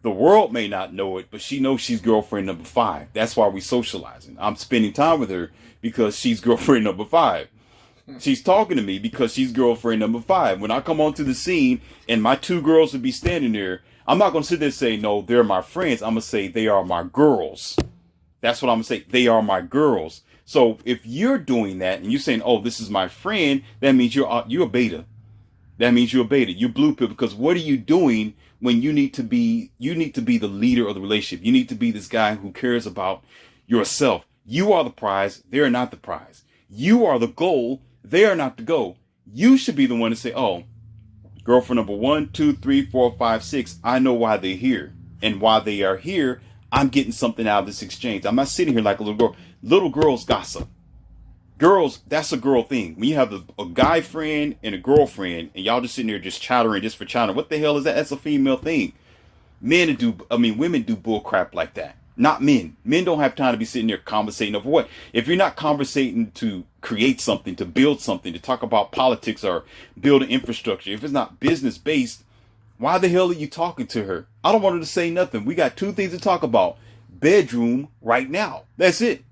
The world may not know it, but she knows she's girlfriend number 5. That's why we socializing. I'm spending time with her because she's girlfriend number 5. She's talking to me because she's girlfriend number 5. When I come onto the scene and my 2 girls would be standing there, I'm not going to sit there and say, no, they're my friends. I'm going to say they are my girls. That's what I'm going to say. They are my girls. So if you're doing that and you're saying, oh, this is my friend, that means you're a beta. That means you're a beta. You're blue pill, because what are you doing when you need to be the leader of the relationship? You need to be this guy who cares about yourself. You are the prize. They're not the prize. You are the goal. They are not the goal. You should be the one to say, oh, girlfriend number 1, 2, 3, 4, 5, 6. I know why they're here. And while they are here, I'm getting something out of this exchange. I'm not sitting here like a little girl. Little girls gossip. Girls, that's a girl thing. When you have a guy friend and a girlfriend, and y'all just sitting there just chattering just for chattering, what the hell is that? That's a female thing. Women do bull crap like that. Not men. Men don't have time to be sitting there conversating over what? If you're not conversating to create something, to build something, to talk about politics or build an infrastructure, if it's not business based, why the hell are you talking to her? I don't want her to say nothing. We got 2 things to talk about. Bedroom right now. That's it.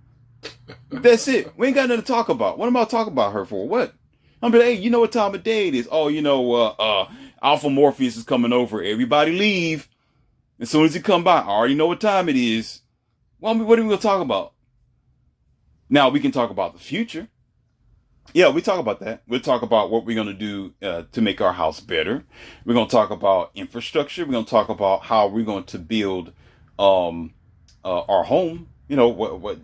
That's it. We ain't got nothing to talk about. What am I talking about her for? What? I'm like, hey, you know what time of day it is? Oh, Alpha Morpheus is coming over. Everybody leave. As soon as he come by, I already know what time it is. Well, what are we going to talk about? Now, we can talk about the future. Yeah, we talk about that. We'll talk about what we're going to do to make our house better. We're going to talk about infrastructure. We're going to talk about how we're going to build our home. What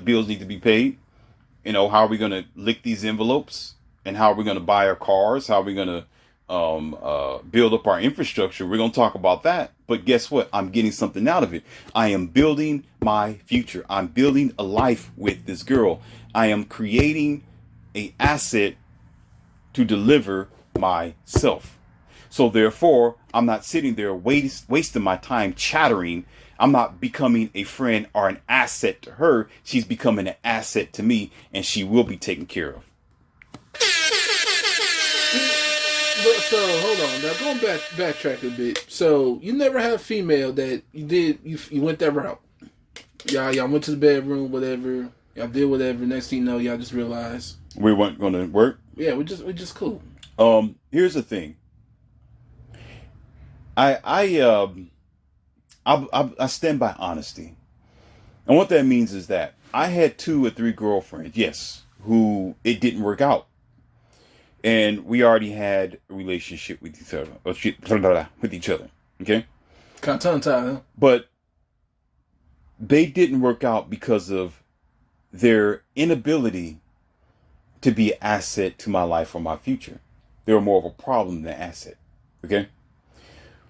bills need to be paid. How are we going to lick these envelopes, and how are we going to buy our cars? How are we going to build up our infrastructure. We're going to talk about that. But guess what? I'm getting something out of it. I am building my future. I'm building a life with this girl. I am creating an asset to deliver myself. So therefore, I'm not sitting there wasting my time chattering. I'm not becoming a friend or an asset to her. She's becoming an asset to me, and she will be taken care of. So hold on. Now going backtrack a bit. So you never had a female that you went that route. Y'all went to the bedroom, whatever. Y'all did whatever. Next thing you know, y'all just realized We weren't going to work. Yeah, we're just cool. Here's the thing. I stand by honesty, and what that means is that I had 2 or 3 girlfriends, yes, who it didn't work out, and we already had a relationship with each other. Okay, kind of tongue-tied, huh? But they didn't work out because of their inability to be an asset to my life or my future. They were more of a problem than an asset. Okay?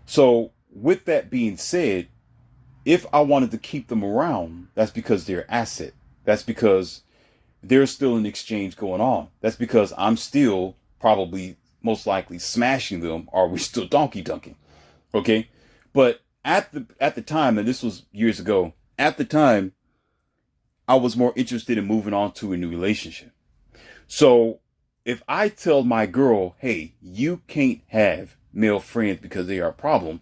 So, with that being said, if I wanted to keep them around, that's because they're an asset. That's because there's still an exchange going on. That's because I'm still probably most likely smashing them, or we're still donkey dunking. Okay? But at the time, and this was years ago, at the time, I was more interested in moving on to a new relationship. So if I tell my girl, hey, you can't have male friends because they are a problem,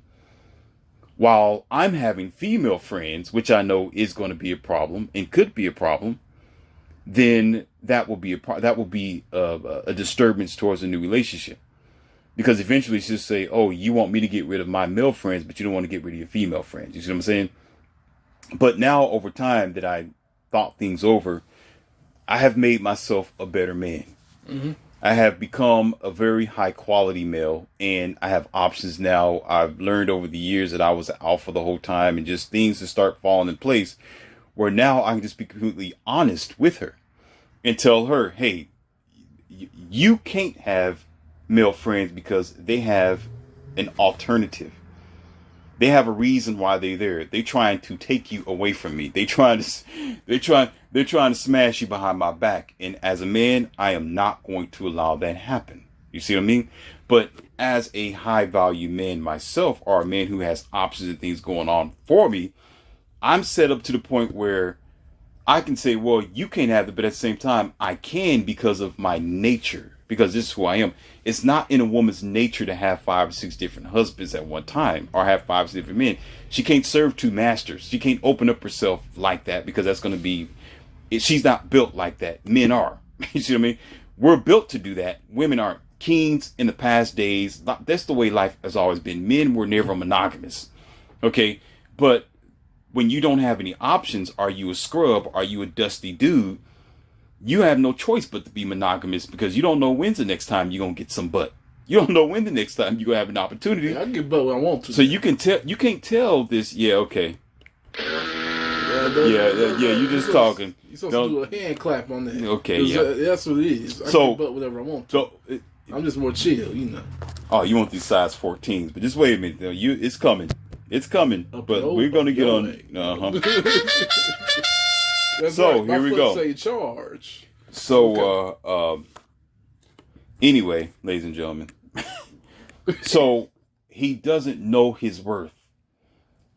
while I'm having female friends, which I know is going to be a problem and could be a problem, then that will be a disturbance towards a new relationship. Because eventually she'll say, oh, you want me to get rid of my male friends, but you don't want to get rid of your female friends. You see what I'm saying? But now, over time that I thought things over, I have made myself a better man. Mm-hmm. I have become a very high quality male, and I have options now. I've learned over the years that I was alpha the whole time, and just things to start falling in place where now I can just be completely honest with her and tell her, hey, you can't have male friends because they have an alternative. They have a reason why they're there. They're trying to take you away from me. They're trying to smash you behind my back. And as a man, I am not going to allow that happen. You see what I mean? But as a high value man myself, or a man who has options and things going on for me, I'm set up to the point where I can say, well, you can't have it, but at the same time, I can because of my nature. Because this is who I am. It's not in a woman's nature to have 5 or 6 different husbands at one time, or have 5 or 6 different men. She can't serve 2 masters. She can't open up herself like that, because that's going to be, she's not built like that. Men are. You see what I mean? We're built to do that. Women aren't. Kings in the past days, that's the way life has always been. Men were never monogamous. Okay? But when you don't have any options, are you a scrub? Are you a dusty dude? You have no choice but to be monogamous, because you don't know when's the next time you're going to get some butt. You don't know when the next time you're going to have an opportunity. Yeah, I get butt when I want to. So you can't tell this. Yeah, okay. Yeah, you just talking. You're supposed to do a hand clap on that. Okay, yeah. That's what it is. I get butt whatever I want to. So, I'm just more chill, you know. Oh, you want these size 14s. But just wait a minute. Though. It's coming. It's coming. But we're going to get on. So right. here we go. Say charge. So anyway, ladies and gentlemen, so he doesn't know his worth.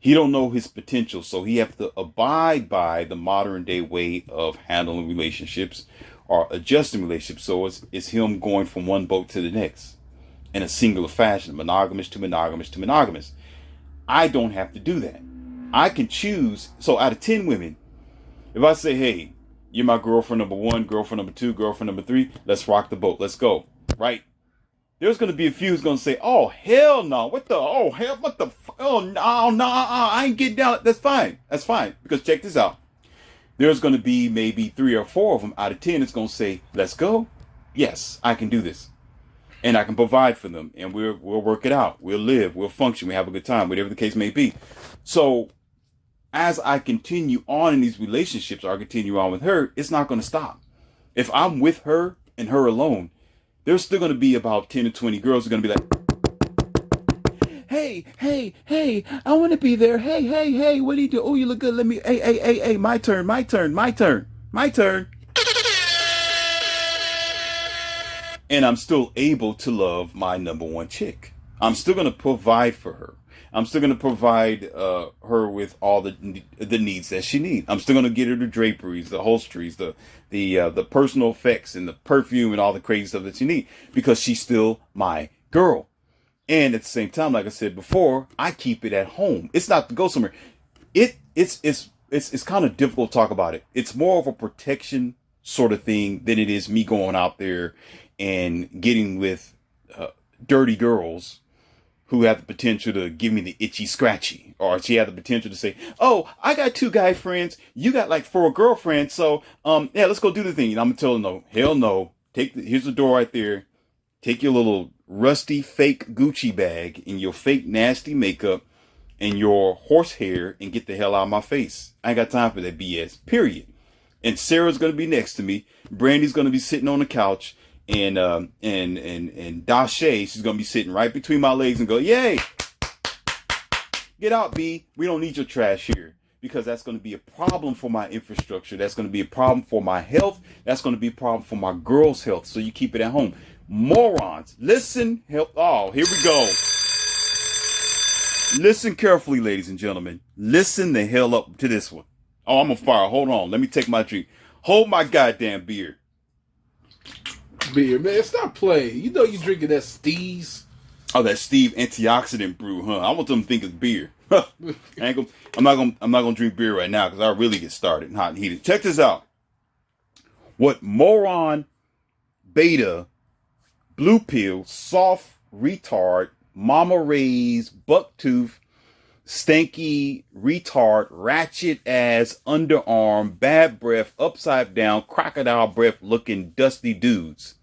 He don't know his potential. So he have to abide by the modern day way of handling relationships or adjusting relationships. So it's him going from one boat to the next in a singular fashion, monogamous to monogamous to monogamous. I don't have to do that. I can choose. So out of 10 women, if I say, hey, you're my girlfriend number 1, girlfriend number 2, girlfriend number 3, let's rock the boat. Let's go. Right? There's going to be a few who's going to say, oh, hell no. What the? Oh, hell, what the? Oh, no, I ain't getting down. That's fine. That's fine. Because check this out. There's going to be maybe 3 or 4 of them out of 10 that's going to say, let's go. Yes, I can do this. And I can provide for them. And we'll work it out. We'll live. We'll function. We have a good time. Whatever the case may be. So, as I continue on in these relationships, or I continue on with her, it's not going to stop. If I'm with her and her alone, there's still going to be about 10 to 20 girls who are going to be like, hey, I want to be there. Hey, what do you do? Oh, you look good. Let me, hey, my turn. And I'm still able to love my number one chick. I'm still going to provide for her. I'm still going to provide her with all the needs that she needs. I'm still going to get her the draperies, the upholsteries, the personal effects, and the perfume and all the crazy stuff that she needs because she's still my girl. And at the same time, like I said before, I keep it at home. It's not to go somewhere. It's kind of difficult to talk about it. It's more of a protection sort of thing than it is me going out there and getting with dirty girls who have the potential to give me the itchy scratchy, or she had the potential to say, oh, I got 2 guy friends, you got like 4 girlfriends, so yeah, let's go do the thing. And I'm gonna tell them, no, hell no. Here's the door right there. Take your little rusty fake Gucci bag and your fake nasty makeup and your horse hair and get the hell out of my face. I ain't got time for that BS. Period. And Sarah's gonna be next to me. Brandy's gonna be sitting on the couch. And Dashe, she's gonna be sitting right between my legs and go, yay! Get out, B. We don't need your trash here. Because that's gonna be a problem for my infrastructure. That's gonna be a problem for my health. That's gonna be a problem for my girl's health. So you keep it at home. Morons, listen, help. Oh, here we go. Listen carefully, ladies and gentlemen. Listen the hell up to this one. Oh, I'm on fire. Hold on. Let me take my drink. Hold my goddamn beer. Beer, man, stop playing. You know you drinking that Steve's. Oh, that Steve antioxidant brew, huh? I want them to think it's beer. I'm not gonna drink beer right now because I really get started hot and heated. Check this out. What moron, beta, blue pill, soft retard, mama rays, bucktooth, stanky retard, ratchet ass, underarm, bad breath, upside down, crocodile breath looking dusty dudes.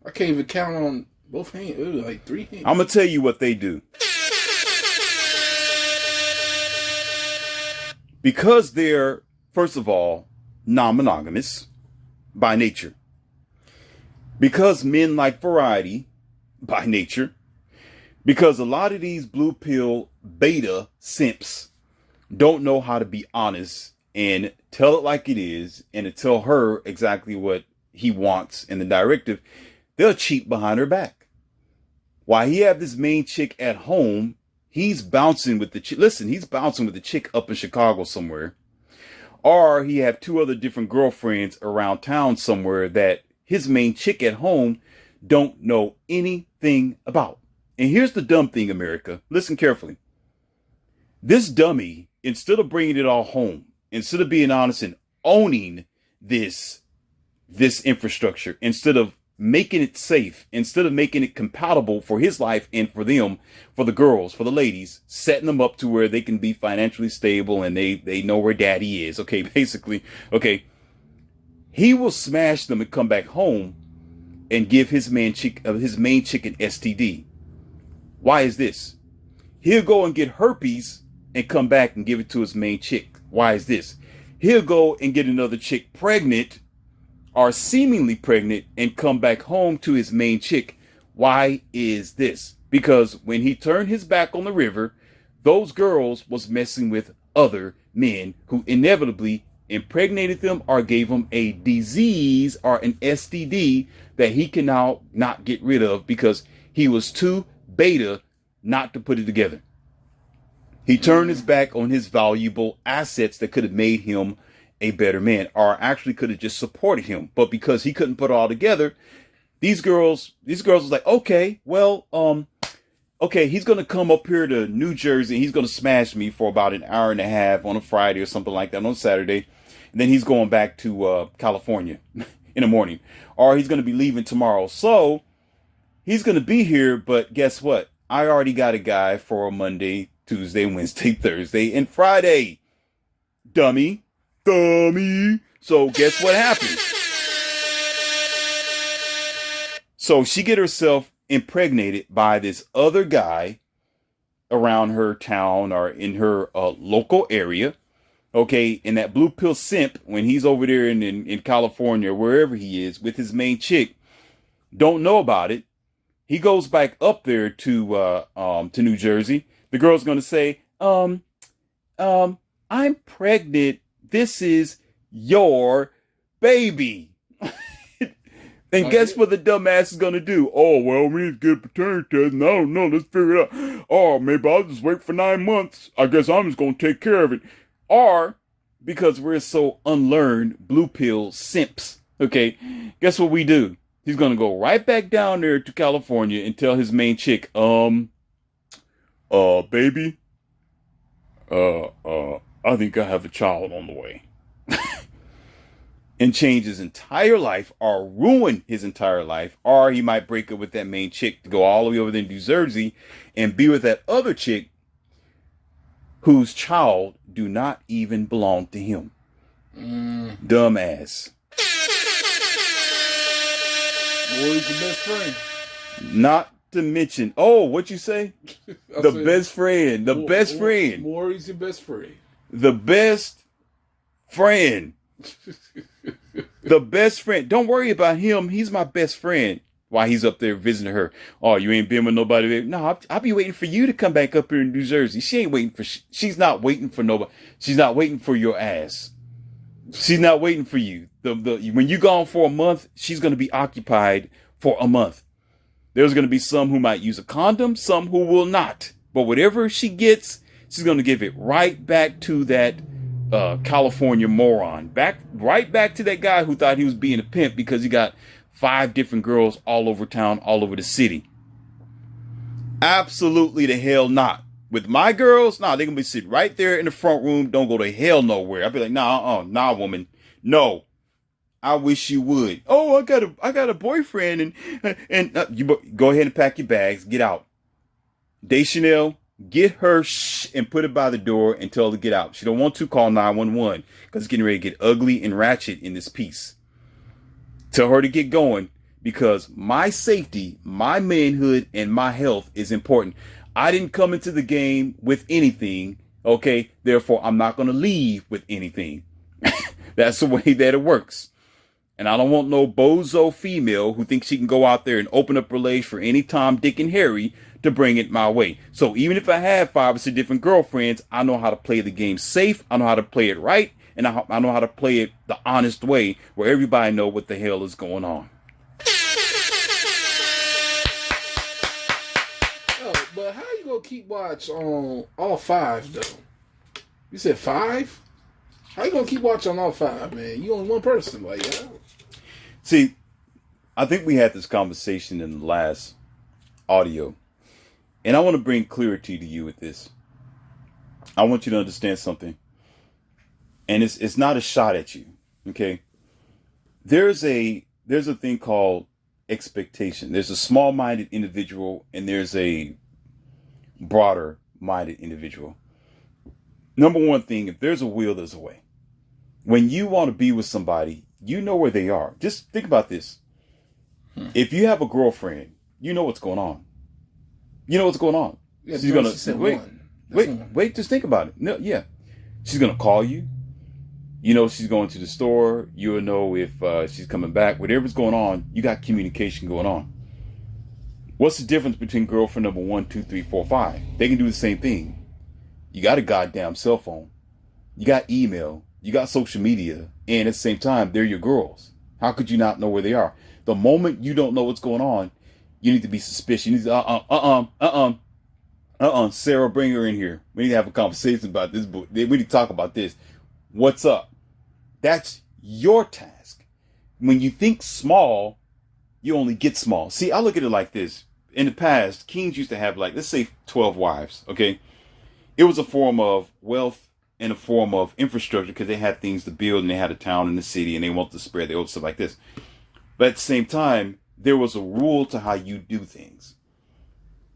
I can't even count on both hands. It was like 3 hands. I'm gonna tell you what they do. Because they're, first of all, non-monogamous by nature. Because men like variety by nature. Because a lot of these blue pill beta simps don't know how to be honest and tell it like it is and to tell her exactly what he wants in the directive. They'll cheat behind her back. While he have this main chick at home, he's bouncing with the chick. Listen, he's bouncing with the chick up in Chicago somewhere. Or he have 2 other different girlfriends around town somewhere that his main chick at home don't know anything about. And here's the dumb thing, America. Listen carefully. This dummy, instead of bringing it all home, instead of being honest and owning this infrastructure, instead of making it safe, instead of making it compatible for his life and for them, for the girls, for the ladies, setting them up to where they can be financially stable and they know where daddy is. Okay, basically, okay. He will smash them and come back home and give his main chick an STD. Why is this? He'll go and get herpes and come back and give it to his main chick. Why is this? He'll go and get another chick pregnant or seemingly pregnant and come back home to his main chick. Why is this? Because when he turned his back on the river, those girls was messing with other men who inevitably impregnated them or gave them a disease or an STD that he can now not get rid of because he was too beta not to put it together. He turned his back on his valuable assets that could have made him a better man, or actually could have just supported him. But because he couldn't put it all together, these girls was like, okay, well, okay, he's going to come up here to New Jersey. And he's going to smash me for about an hour and a half on a Friday or something like that on Saturday. And then he's going back to California in the morning, or he's going to be leaving tomorrow. So he's going to be here. But guess what? I already got a guy for Monday, Tuesday, Wednesday, Thursday, and Friday. Dummy. So guess what happens? So she get herself impregnated by this other guy around her town or in her local area. Okay, and that blue pill simp, when he's over there in California, wherever he is, with his main chick, don't know about it. He goes back up there to New Jersey. The girl's gonna say, I'm pregnant. This is your baby. And guess what the dumbass is gonna do? Oh, well, we need to get a paternity test, and I don't know, let's figure it out. Oh, maybe I'll just wait for 9 months. I guess I'm just gonna take care of it. Or, because we're so unlearned, blue pill simps, okay, guess what we do? He's gonna go right back down there to California and tell his main chick, baby, I think I have a child on the way. And change his entire life, or ruin his entire life, or he might break up with that main chick to go all the way over there to New Jersey and be with that other chick whose child do not even belong to him. Dumbass. Maury's the best friend. Not to mention, what you say? Best friend. The best friend. Maury's your best friend. The best friend. The best friend. Don't worry about him. He's my best friend. While he's up there visiting her. Oh, you ain't been with nobody, baby. No, I'll be waiting for you to come back up here in New Jersey. She ain't waiting for. She's not waiting for nobody. She's not waiting for your ass. She's not waiting for you. When you gone for a month, she's gonna be occupied for a month. There's gonna be some who might use a condom, some who will not. But whatever she gets, she's gonna give it right back to that California moron. Right back to that guy who thought he was being a pimp because he got 5 different girls all over town, all over the city. Absolutely the hell not. With my girls, they're gonna be sitting right there in the front room. Don't go to hell nowhere. I'll be like, nah, woman, no. I wish you would. Oh, I got a boyfriend, and you go ahead and pack your bags, get out. Deschanel, get her and put it by the door and tell her to get out. She don't want to, call 911 because it's getting ready to get ugly and ratchet in this piece. Tell her to get going because my safety, my manhood, and my health is important. I didn't come into the game with anything, okay? Therefore, I'm not going to leave with anything. That's the way that it works. And I don't want no bozo female who thinks she can go out there and open up her legs for any Tom, Dick, and Harry to bring it my way. So even if I have 5 or 6 different girlfriends, I know how to play the game safe. I know how to play it right. And I know how to play it the honest way where everybody know what the hell is going on. Oh, but how you gonna keep watch on all 5 though? You said 5? How you gonna keep watch on all 5, man? You only one person, like yeah. See, I think we had this conversation in the last audio. And I want to bring clarity to you with this. I want you to understand something. And it's not a shot at you, okay? There's a thing called expectation. There's a small-minded individual and there's a broader-minded individual. Number one thing, if there's a will, there's a way. When you want to be with somebody, you know where they are. Just think about this. If you have a girlfriend, you know what's going on. You know what's going on. Yeah, she's gonna wait. Just think about it. No, yeah, she's gonna call you. You know she's going to the store. You'll know if she's coming back. Whatever's going on, you got communication going on. What's the difference between girlfriend number 1, 2, 3, 4, 5? They can do the same thing. You got a goddamn cell phone. You got email. You got social media. And at the same time, they're your girls. How could you not know where they are? The moment you don't know what's going on, you need to be suspicious. You need to, Sarah, bring her in here. We need to have a conversation about this. We need to talk about this. What's up? That's your task. When you think small, you only get small. See, I look at it like this. In the past, kings used to have let's say 12 wives, okay? It was a form of wealth and a form of infrastructure because they had things to build and they had a town and a city and they wanted to spread their own stuff like this. But at the same time, there was a rule to how you do things.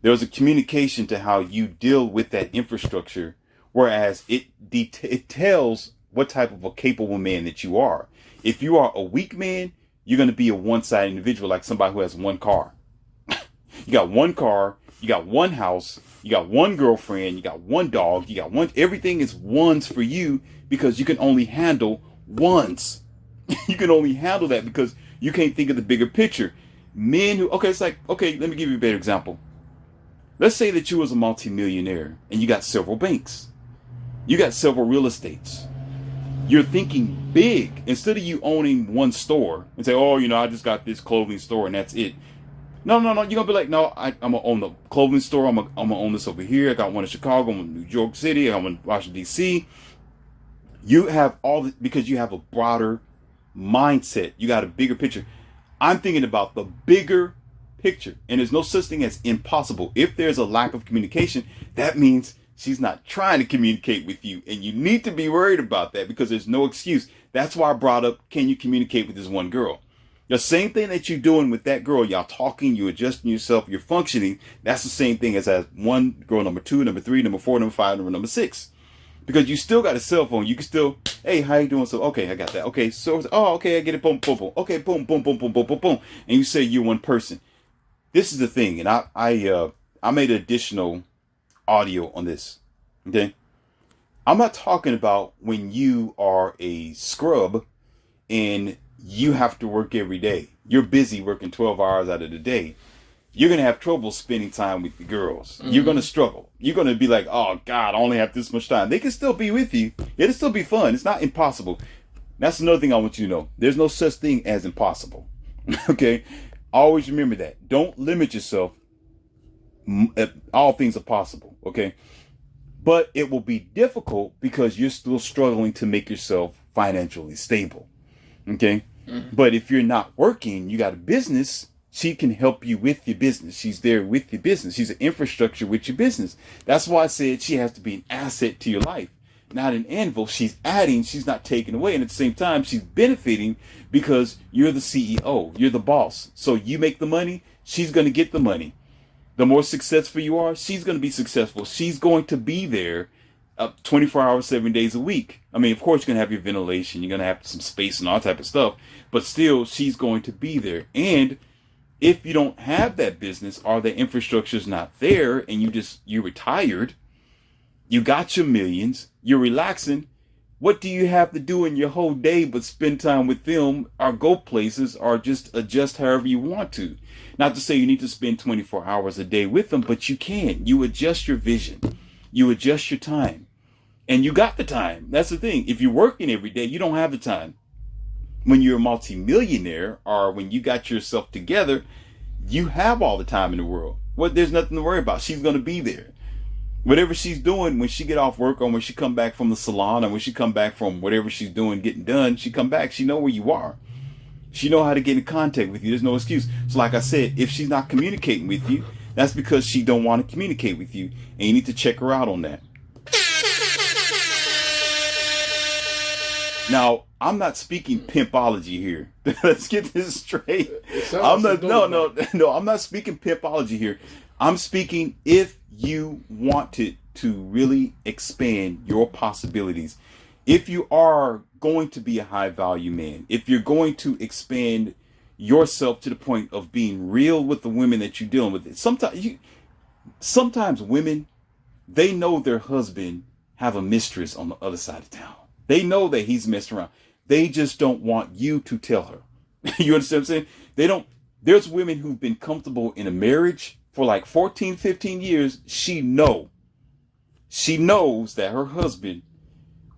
There was a communication to how you deal with that infrastructure, whereas it tells what type of a capable man that you are. If you are a weak man, you're going to be a one-sided individual, like somebody who has one car. You got one car, you got one house, you got one girlfriend, you got one dog, you got one. Everything is ones for you because you can only handle ones. You can only handle that because you can't think of the bigger picture. Men who, okay, it's like, okay, let me give you a better example. Let's say that you was a multimillionaire and you got several banks. You got several real estates. You're thinking big instead of you owning one store and say, oh, I just got this clothing store and that's it. No. You're going to be like, no, I'm going to own the clothing store. I'm going to own this over here. I got one in Chicago, one in New York City. I got one in Washington, D.C. You have all this because you have a broader mindset. You got a bigger picture. I'm thinking about the bigger picture. And there's no such thing as impossible. If there's a lack of communication, that means she's not trying to communicate with you. And you need to be worried about that because there's no excuse. That's why I brought up, can you communicate with this one girl? The same thing that you're doing with that girl, y'all talking, you're adjusting yourself, you're functioning. That's the same thing as one girl, number 2, number 3, number 4, number 5, number 6. Because you still got a cell phone. You can still, hey, how you doing? So, okay, I got that. Okay, so, okay, I get it. Boom, boom, boom. Okay, boom, boom, boom, boom, boom, boom, boom. And you say you're one person. This is the thing. And I made additional audio on this. Okay. I'm not talking about when you are a scrub and you have to work every day. You're busy working 12 hours out of the day. You're going to have trouble spending time with the girls. Mm-hmm. You're going to struggle. You're going to be like, oh, God, I only have this much time. They can still be with you. It'll still be fun. It's not impossible. That's another thing I want you to know. There's no such thing as impossible. Okay? Always remember that. Don't limit yourself. All things are possible. Okay? But it will be difficult because you're still struggling to make yourself financially stable. Okay? Mm-hmm. But if you're not working, you got a business, she can help you with your business. She's there with your business. She's an infrastructure with your business. That's why I said she has to be an asset to your life, not an anvil. She's adding, she's not taking away. And at the same time, she's benefiting because you're the CEO, you're the boss. So you make the money, she's going to get the money. The more successful you are, she's going to be successful. She's going to be there 24 hours, 7 days a week. I mean, of course, you're going to have your ventilation. You're going to have some space and all type of stuff. But still, she's going to be there. And if you don't have that business or the infrastructure's not there and you're retired, you got your millions, you're relaxing, what do you have to do in your whole day but spend time with them or go places or just adjust however you want to? Not to say you need to spend 24 hours a day with them, but you can. You adjust your vision. You adjust your time. And you got the time. That's the thing. If you're working every day, you don't have the time. When you're a multimillionaire or when you got yourself together, you have all the time in the world. Well, there's nothing to worry about. She's going to be there. Whatever she's doing when she get off work or when she come back from the salon or when she come back from whatever she's doing, getting done, she come back, she know where you are. She know how to get in contact with you. There's no excuse. So like I said, if she's not communicating with you, that's because she don't want to communicate with you. And you need to check her out on that. Now, I'm not speaking pimpology here. Let's get this straight. I'm not speaking pimpology here. I'm speaking if you wanted to really expand your possibilities. If you are going to be a high value man, if you're going to expand yourself to the point of being real with the women that you're dealing with, sometimes women, they know their husband have a mistress on the other side of town. They know that he's messing around. They just don't want you to tell her. You understand what I'm saying? There's women who've been comfortable in a marriage for like 14, 15 years. She knows that her husband,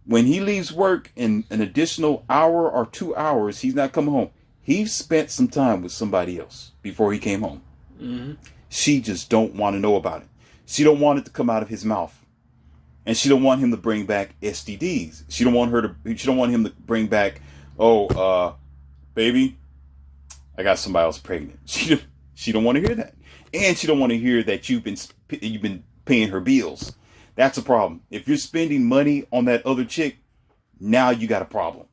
when he leaves work in an additional hour or 2 hours, he's not coming home. He spent some time with somebody else before he came home. Mm-hmm. She just don't want to know about it. She don't want it to come out of his mouth. And she don't want him to bring back STDs. She don't want him to bring back, baby, I got somebody else pregnant. She don't want to hear that. And she don't want to hear that you've been paying her bills. That's a problem. If you're spending money on that other chick, now you got a problem.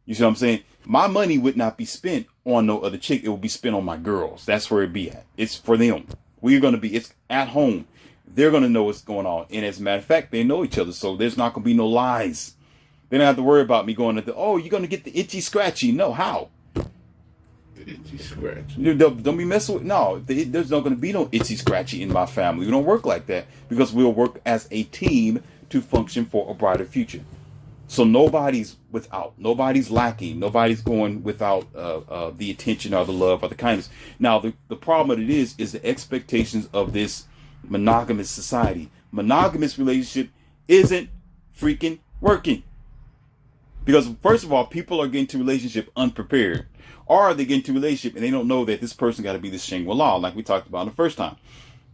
You see what I'm saying? My money would not be spent on no other chick. It would be spent on my girls. That's where it be at. It's for them. It's at home. They're going to know what's going on. And as a matter of fact, they know each other. So there's not going to be no lies. They don't have to worry about me going you're going to get the itchy scratchy. No, how? The itchy scratchy. Don't be messing with, no, there's not going to be no itchy scratchy in my family. We don't work like that because we'll work as a team to function for a brighter future. So nobody's without, nobody's lacking, nobody's going without the attention or the love or the kindness. Now, the problem with it is the expectations of this monogamous society. Monogamous relationship isn't freaking working. Because first of all, people are getting to relationship unprepared. Or they get into a relationship and they don't know that this person got to be the Shangri-La, like we talked about the first time.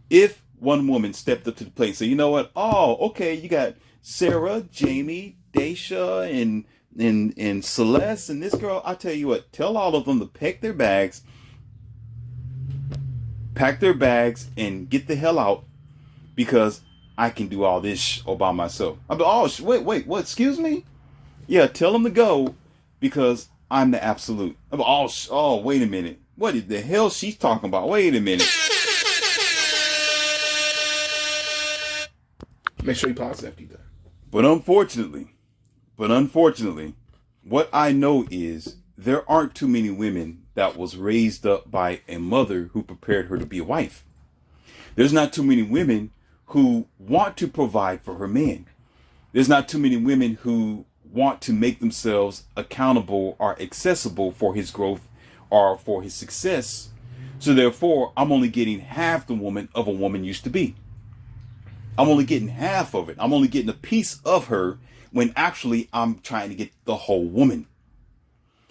If one woman stepped up to the plate and said, you know what? Oh, okay, you got Sarah, Jamie, Daisha, and Celeste, and this girl. I tell you what, tell all of them to pack their bags, and get the hell out, because I can do all this all by myself. I'm wait, what? Excuse me? Yeah, tell them to go, because I'm the absolute. Wait a minute. What the hell she's talking about? Wait a minute. Make sure you pause after you done. But unfortunately, what I know is there aren't too many women that was raised up by a mother who prepared her to be a wife. There's not too many women who want to provide for her man. There's not too many women who want to make themselves accountable or accessible for his growth or for his success. So therefore, I'm only getting half the woman of a woman used to be. I'm only getting half of it. I'm only getting a piece of her when actually I'm trying to get the whole woman.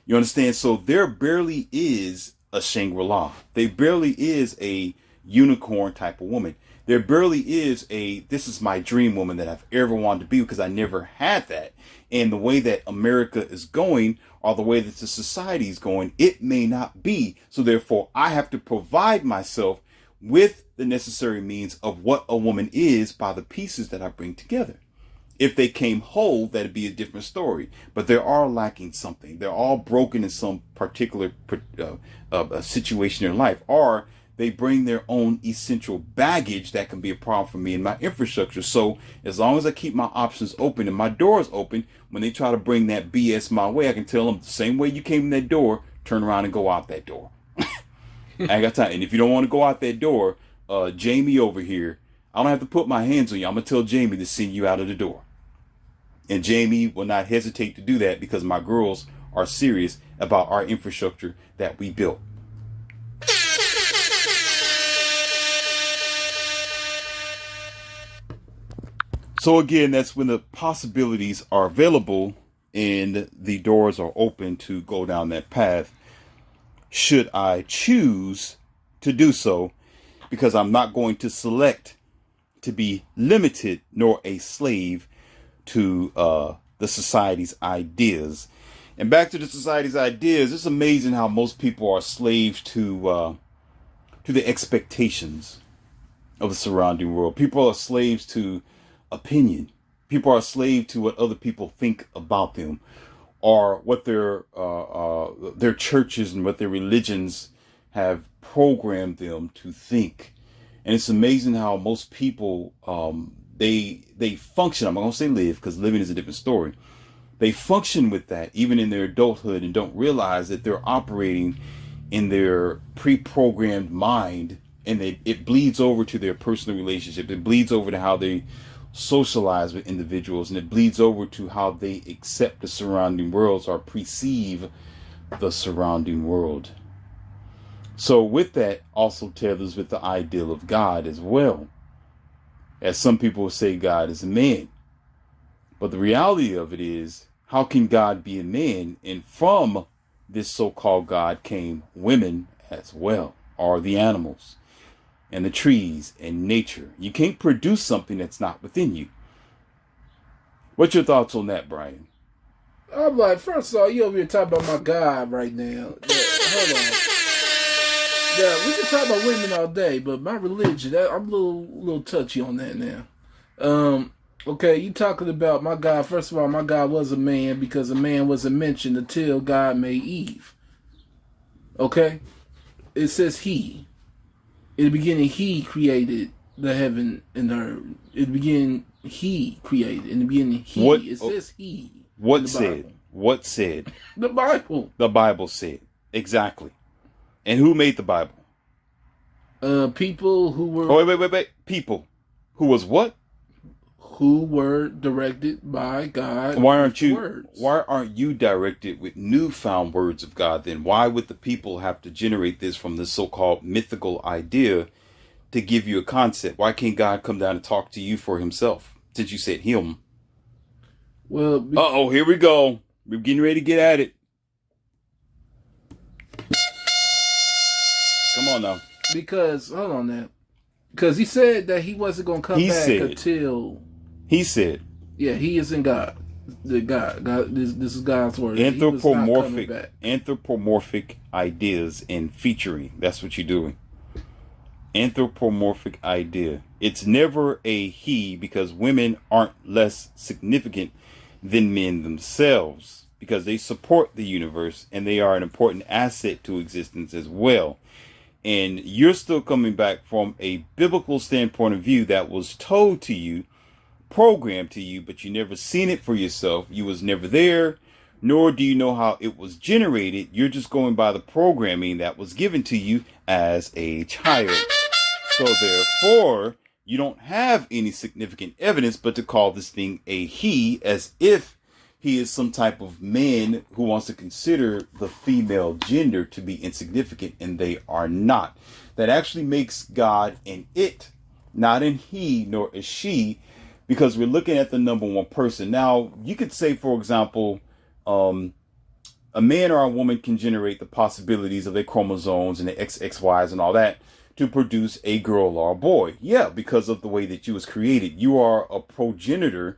You understand? So there barely is a Shangri-La. There barely is a unicorn type of woman. There barely is this is my dream woman that I've ever wanted to be, because I never had that. And the way that America is going, or the way that the society is going, it may not be. So therefore, I have to provide myself with the necessary means of what a woman is by the pieces that I bring together. If they came whole, that'd be a different story. But they are lacking something. They're all broken in some particular situation in life, or they bring their own essential baggage that can be a problem for me and my infrastructure. So as long as I keep my options open and my doors open, when they try to bring that BS my way, I can tell them the same way you came in that door, turn around and go out that door. I ain't got time. And if you don't want to go out that door, Jamie over here, I don't have to put my hands on you. I'm going to tell Jamie to send you out of the door. And Jamie will not hesitate to do that, because my girls are serious about our infrastructure that we built. So again, that's when the possibilities are available and the doors are open to go down that path, should I choose to do so, because I'm not going to select to be limited nor a slave to the society's ideas. And back to the society's ideas, it's amazing how most people are slaves to the expectations of the surrounding world. People are slaves to opinion. People are slaves to what other people think about them, or what their churches and what their religions have programmed them to think. And it's amazing how most people they function. I'm not gonna say live, because living is a different story. They function with that even in their adulthood, and don't realize that they're operating in their pre-programmed mind, and it bleeds over to their personal relationship. It bleeds over to how they socialize with individuals, and it bleeds over to how they accept the surrounding worlds or perceive the surrounding world. So with that also tethers with the ideal of God as well. As some people say, God is a man. But the reality of it is, how can God be a man? And from this so-called God came women as well, or the animals and the trees and nature. You can't produce something that's not within you. What's your thoughts on that, Brian? I'm like, first of all, you over here talking about my God right now. Hold on. Yeah, we can talk about women all day, but my religion, I'm a little touchy on that now. Okay, you talking about my God. First of all, my God was a man, because a man wasn't mentioned until God made Eve. Okay? It says he. In the beginning, he created the heaven and the earth. In the beginning, he created. In the beginning, he. It says he. What said? What said? The Bible. The Bible said. Exactly. And who made the Bible? People who were... Oh, wait. People. Who was what? who were directed by God. Why aren't you? Words. Why aren't you directed with newfound words of God? Then why would the people have to generate this from the so-called mythical idea to give you a concept? Why can't God come down and talk to you for Himself? Since you said Him. Well, Here we go. We're getting ready to get at it. Come on now. Because hold on now. Because he said that he wasn't going to come back until. He said. Yeah, he is in God. God. This is God's word. Anthropomorphic ideas and featuring. That's what you're doing. Anthropomorphic idea. It's never a he, because women aren't less significant than men themselves, because they support the universe and they are an important asset to existence as well. And you're still coming back from a biblical standpoint of view that was told to you, programmed to you, but you never seen it for yourself. You was never there, nor do you know how it was generated. You're just going by the programming that was given to you as a child. So therefore, you don't have any significant evidence but to call this thing a he, as if he is some type of man who wants to consider the female gender to be insignificant, and they are not. That actually makes God an it, not an he nor a she, because we're looking at the number one person. Now, you could say, for example, a man or a woman can generate the possibilities of their chromosomes and the XXYs and all that to produce a girl or a boy. Yeah, because of the way that you was created. You are a progenitor,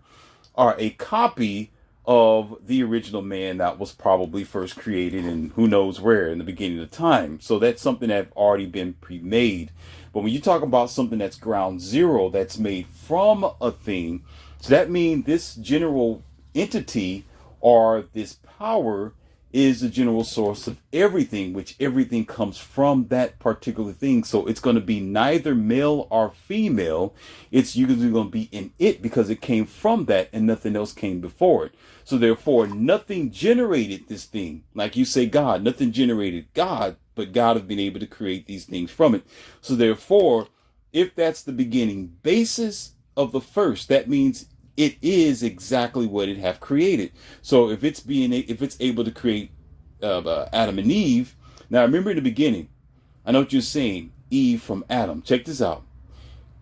or a copy of the original man that was probably first created and who knows where in the beginning of time. So that's something that have already been pre-made. But when you talk about something that's ground zero, that's made from a thing, so that means this general entity or this power is the general source of everything, which everything comes from that particular thing. So it's going to be neither male or female. It's usually going to be in it, because it came from that and nothing else came before it. So therefore, nothing generated this thing. Like you say, God, nothing generated God, but God has been able to create these things from it. So therefore, if that's the beginning basis of the first, that means it is exactly what it have created. So if it's able to create Adam and Eve. Now remember, in the beginning, I know what you're saying, Eve from Adam. Check this out.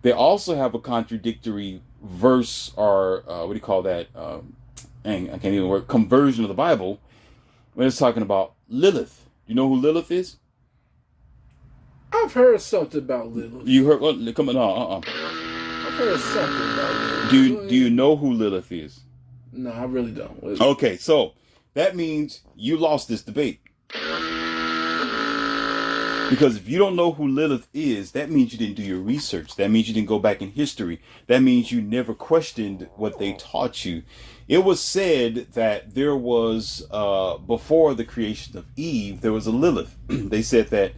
They also have a contradictory verse, or what do you call that? I can't even work. Conversion of the Bible when it's talking about Lilith. You know who Lilith is? I've heard something about Lilith. You heard? Well, come on, I've heard something about Lilith. Do you know who Lilith is? No, I really don't. Okay, so that means you lost this debate. Because if you don't know who Lilith is, that means you didn't do your research. That means you didn't go back in history. That means you never questioned what they taught you. It was said that there was, before the creation of Eve, there was a Lilith. They said that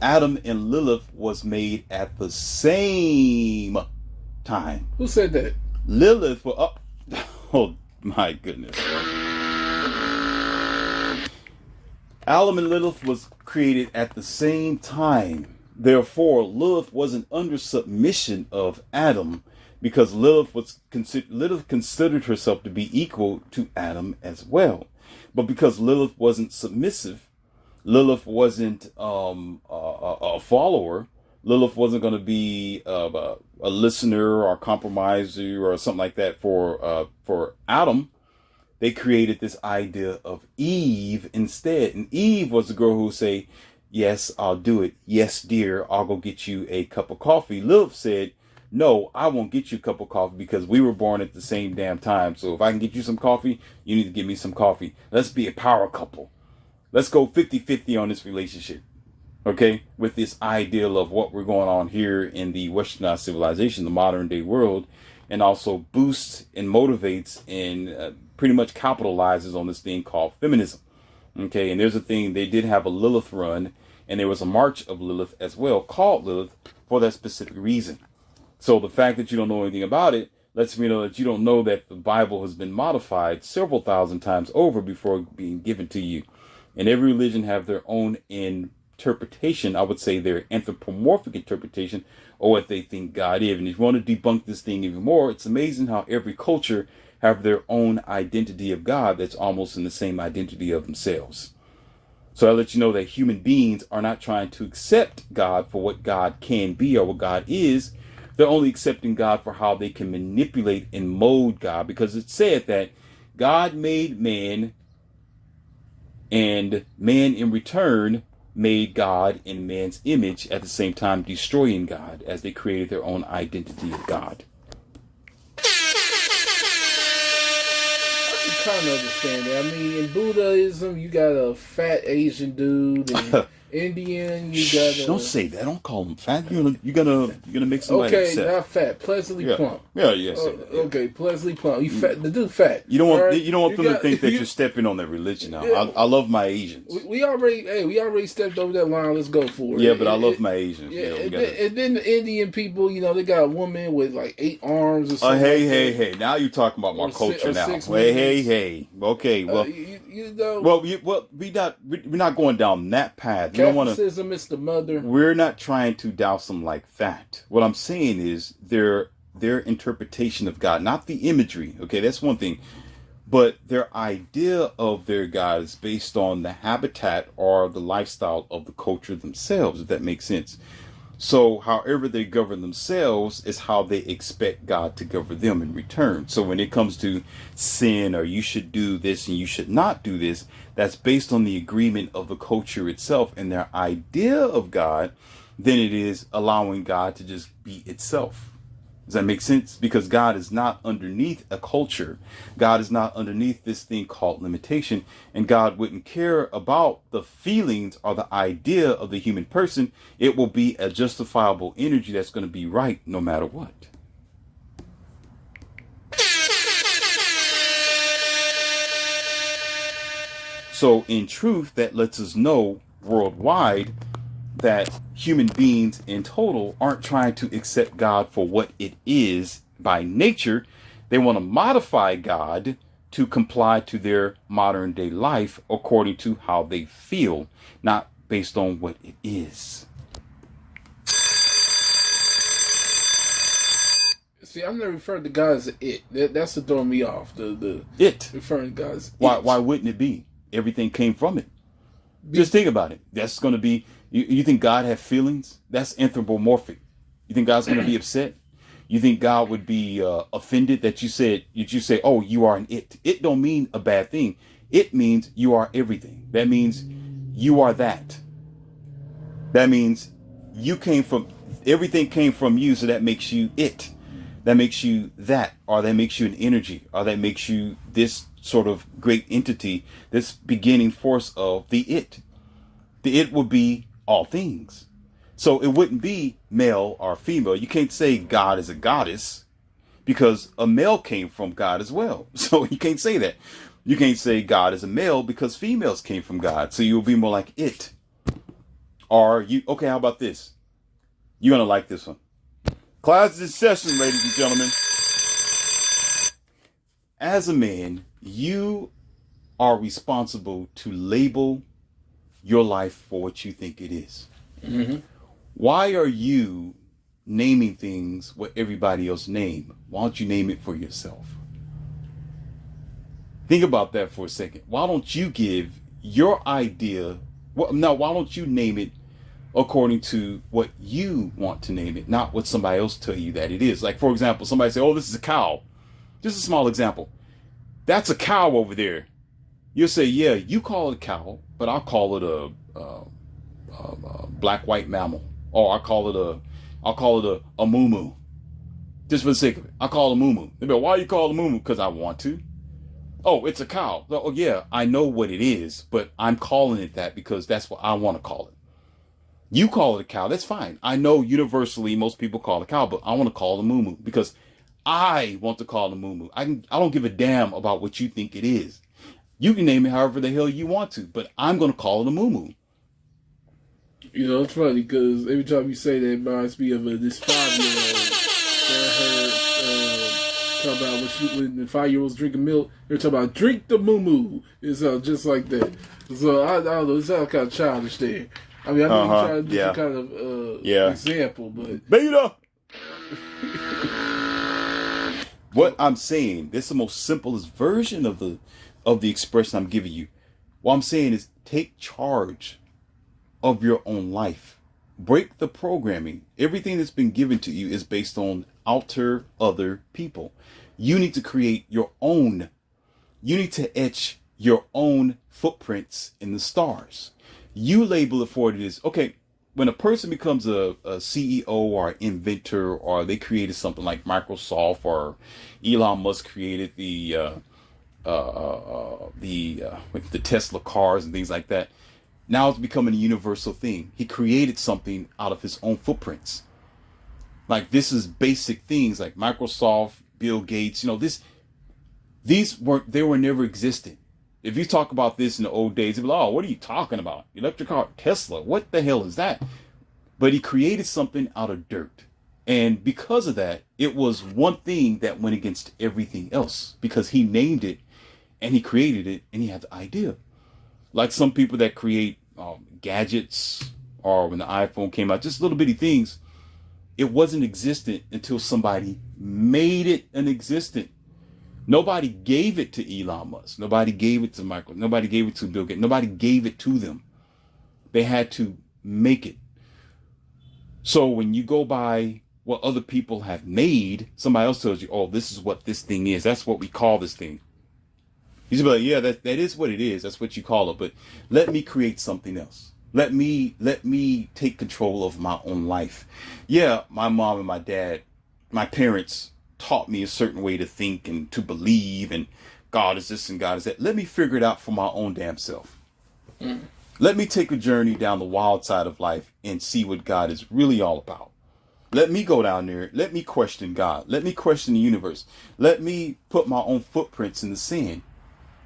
Adam and Lilith was made at the same time. Who said that? Lilith was oh my goodness. Adam and Lilith was created at the same time. Therefore, Lilith wasn't under submission of Adam, because Lilith considered herself to be equal to Adam as well. But because Lilith wasn't submissive, Lilith wasn't a follower. Lilith wasn't going to be a listener or a compromiser or something like that for Adam. They created this idea of Eve instead. And Eve was the girl who would say, yes, I'll do it. Yes, dear, I'll go get you a cup of coffee. Lilith said, no, I won't get you a cup of coffee, because we were born at the same damn time. So if I can get you some coffee, you need to give me some coffee. Let's be a power couple. Let's go 50-50 on this relationship. Okay? With this ideal of what we're going on here in the westernized civilization, the modern day world, and also boosts and motivates and pretty much capitalizes on this thing called feminism. Okay, and there's a thing, they did have a Lilith run, and there was a March of Lilith as well, called Lilith, for that specific reason. So the fact that you don't know anything about it lets me know that you don't know that the Bible has been modified several thousand times over before being given to you. And every religion have their own interpretation, I would say their anthropomorphic interpretation, or what they think God is. And if you want to debunk this thing even more, it's amazing how every culture have their own identity of God that's almost in the same identity of themselves. So I let you know that human beings are not trying to accept God for what God can be or what God is. They're only accepting God for how they can manipulate and mold God, because it said that God made man, and man in return made God in man's image, at the same time destroying God as they created their own identity of God. Kind of understand that. I mean, in Buddhism, you got a fat Asian dude, and Indian, you got a... Don't say that. Don't call him fat. You're gonna make somebody upset. Okay, not fat. Pleasantly plump. Yeah. Okay, pleasantly plump. You fat. The dude fat. You don't want them to think that you're stepping on their religion now. Yeah, I love my Asians. We already stepped over that line. Let's go for it. Yeah, but I love my Asians. Yeah, and then the Indian people, they got a woman with like 8 arms or something. Hey. Now you're talking about my culture now. Hey. Okay, well, we're not going down that path. Catholicism is the mother. We're not trying to douse them like that. What I'm saying is their interpretation of God, not the imagery. Okay, that's one thing, but their idea of their God is based on the habitat or the lifestyle of the culture themselves, if that makes sense. So however they govern themselves is how they expect God to govern them in return. So when it comes to sin, or you should do this and you should not do this, that's based on the agreement of the culture itself and their idea of God, then it is allowing God to just be itself. Does that make sense? Because God is not underneath a culture. God is not underneath this thing called limitation. And God wouldn't care about the feelings or the idea of the human person. It will be a justifiable energy that's going to be right no matter what. So in truth, that lets us know worldwide that human beings in total aren't trying to accept God for what it is by nature. They want to modify God to comply to their modern day life according to how they feel, not based on what it is. See, I've never referred to God as it. That's to throw me off. The it. Referring to God as why? It. Why wouldn't it be? Everything came from it. Just think about it. That's going to be... You think God had feelings? That's anthropomorphic. You think God's going to be upset? You think God would be offended that you say, oh, you are an it? It don't mean a bad thing. It means you are everything. That means you are that. That means everything came from you, so that makes you it. That makes you that, or that makes you an energy, or that makes you this sort of great entity, this beginning force of the it. The it would be all things. So it wouldn't be male or female. You can't say God is a goddess, because a male came from God as well. So you can't say that. You can't say God is a male because females came from God. So you'll be more like it. Or okay, how about this? You're going to like this one. Class is in session, ladies and gentlemen. As a man, you are responsible to label your life for what you think it is. Mm-hmm. Why are you naming things what everybody else name? Why don't you name it for yourself? Think about that for a second. Why don't you give your idea? Why don't you name it according to what you want to name it, not what somebody else tell you that it is? Like, for example, somebody say, oh, this is a cow. Just a small example. That's a cow over there. You'll say, yeah, you call it a cow, but I'll call it a black-white mammal, or I'll call it a moo-moo. Just for the sake of it, I call it a moo-moo. They be like, why you call it a moo-moo? Because I want to. Oh, it's a cow. Oh yeah, I know what it is, but I'm calling it that because that's what I want to call it. You call it a cow, that's fine. I know universally most people call it a cow, but I want to call it a moo-moo because I want to call it a moo-moo. I don't give a damn about what you think it is. You can name it however the hell you want to, but I'm going to call it a moo-moo. It's funny because every time you say that, it reminds me of this 5-year-old that I heard talk about when the 5-year-olds drinking milk. They're talking about drink the moo-moo. It's just like that. So I don't know. It sounds kind of childish there. I mean, I know Uh-huh. you try to do Yeah. some kind of Yeah. example, but Beta. What I'm saying, this is the most simplest version of the expression I'm giving you. What I'm saying is take charge of your own life. Break the programming. Everything that's been given to you is based on outer other people. You need to create your own. You need to etch your own footprints in the stars. You label it for what it is. Okay, when a person becomes a CEO or inventor, or they created something like Microsoft, or Elon Musk created the Tesla cars and things like that. Now it's becoming a universal thing. He created something out of his own footprints. Like, this is basic things like Microsoft, Bill Gates. They were never existent. If you talk about this in the old days, they'd be like, oh, what are you talking about? Electric car, Tesla, what the hell is that? But he created something out of dirt. And because of that, it was one thing that went against everything else, because he named it and he created it and he had the idea. Like some people that create gadgets, or when the iPhone came out, just little bitty things, it wasn't existent until somebody made it an existent. Nobody gave it to Elon Musk. Nobody gave it to Michael. Nobody gave it to Bill Gates. Nobody gave it to them. They had to make it. So when you go by what other people have made, somebody else tells you, oh, this is what this thing is. That's what we call this thing. You should be like, yeah, that is what it is. That's what you call it. But let me create something else. Let me take control of my own life. Yeah, my mom and my dad, my parents taught me a certain way to think and to believe, and God is this and God is that. Let me figure it out for my own damn self. Let me take a journey down the wild side of life and see what God is really all about. Let me go down there. Let me question God. Let me question the universe. Let me put my own footprints in the sand.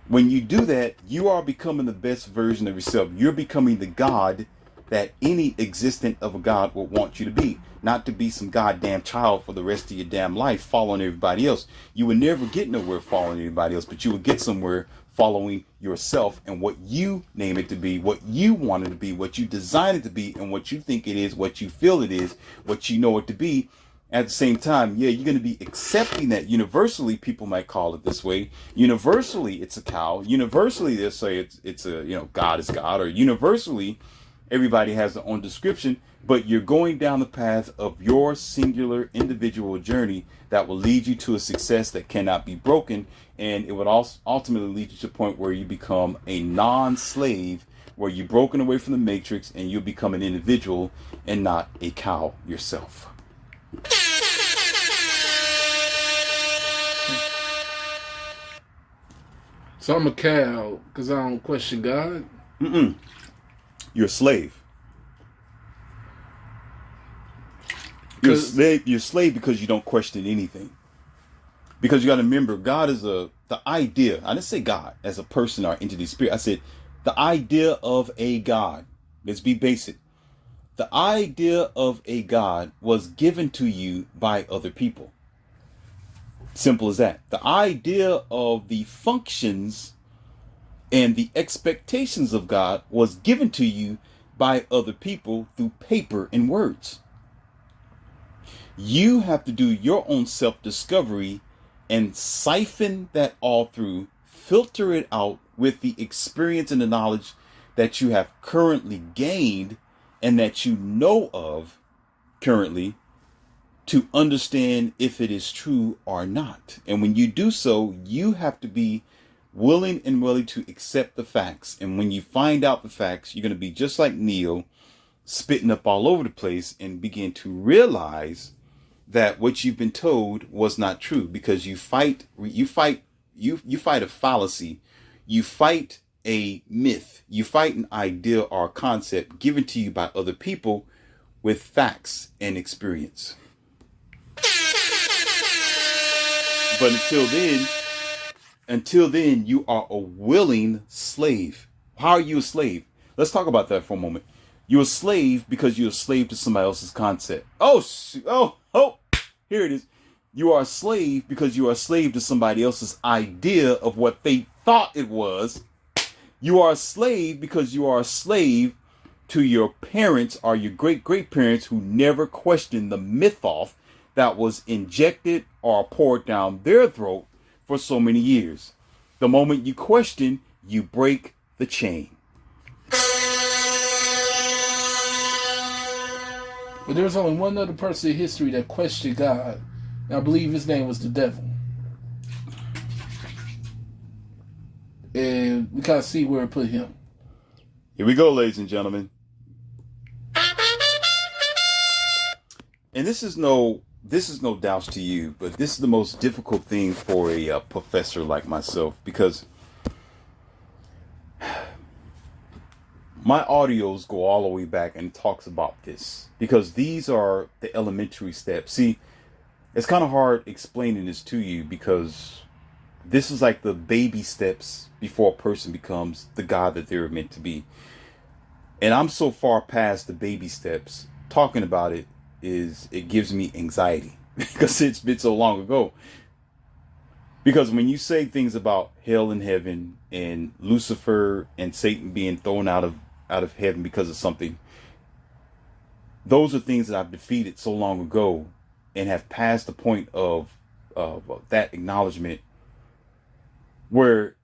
When you do that, you are becoming the best version of yourself. You're becoming the God that any existent of a God would want you to be. Not to be some goddamn child for the rest of your damn life following everybody else. You would never get nowhere following anybody else, but you would get somewhere following yourself and what you name it to be, what you want it to be, what you design it to be, and what you think it is, what you feel it is, what you know it to be. At the same time, yeah, you're going to be accepting that universally. People might call it this way. Universally, it's a cow. Universally, they'll say it's a, God is God, or universally, everybody has their own description. But you're going down the path of your singular individual journey that will lead you to a success that cannot be broken. And it would also ultimately lead you to a point where you become a non-slave, where you're broken away from the matrix and you become an individual and not a cow yourself. So I'm a cow because I don't question God. You're a slave. You're a slave because you don't question anything. Because you got to remember, God is the idea. I didn't say God as a person or entity spirit. I said the idea of a God. Let's be basic. The idea of a God was given to you by other people. Simple as that. The idea of the functions and the expectations of God was given to you by other people through paper and words. You have to do your own self-discovery and siphon that all through, filter it out with the experience and the knowledge that you have currently gained and that you know of currently, to understand if it is true or not. And when you do so, you have to be willing and willing to accept the facts. And when you find out the facts, you're going to be just like Neo, spitting up all over the place, and begin to realize that what you've been told was not true, because you fight a fallacy, you fight a myth, you fight an idea or a concept given to you by other people with facts and experience. But until then, you are a willing slave. How are you a slave? Let's talk about that for a moment. You're a slave because you're a slave to somebody else's concept. Here it is. You are a slave because you are a slave to somebody else's idea of what they thought it was. You are a slave because you are a slave to your parents or your great-great-parents who never questioned the mythos that was injected or poured down their throat for so many years. The moment you question, you break the chain. But there was only one other person in history that questioned God. And I believe his name was the devil. And we gotta see where it put him. Here we go, ladies and gentlemen. And this is no doubts to you, but this is the most difficult thing for a professor like myself, because my audios go all the way back and talks about this, because these are the elementary steps. See, it's kind of hard explaining this to you, because this is like the baby steps before a person becomes the God that they're meant to be. And I'm so far past the baby steps. Talking about it gives me anxiety because it's been so long ago. Because when you say things about hell and heaven and Lucifer and Satan being thrown out of heaven because of something, those are things that I've defeated so long ago and have passed the point of that acknowledgement, where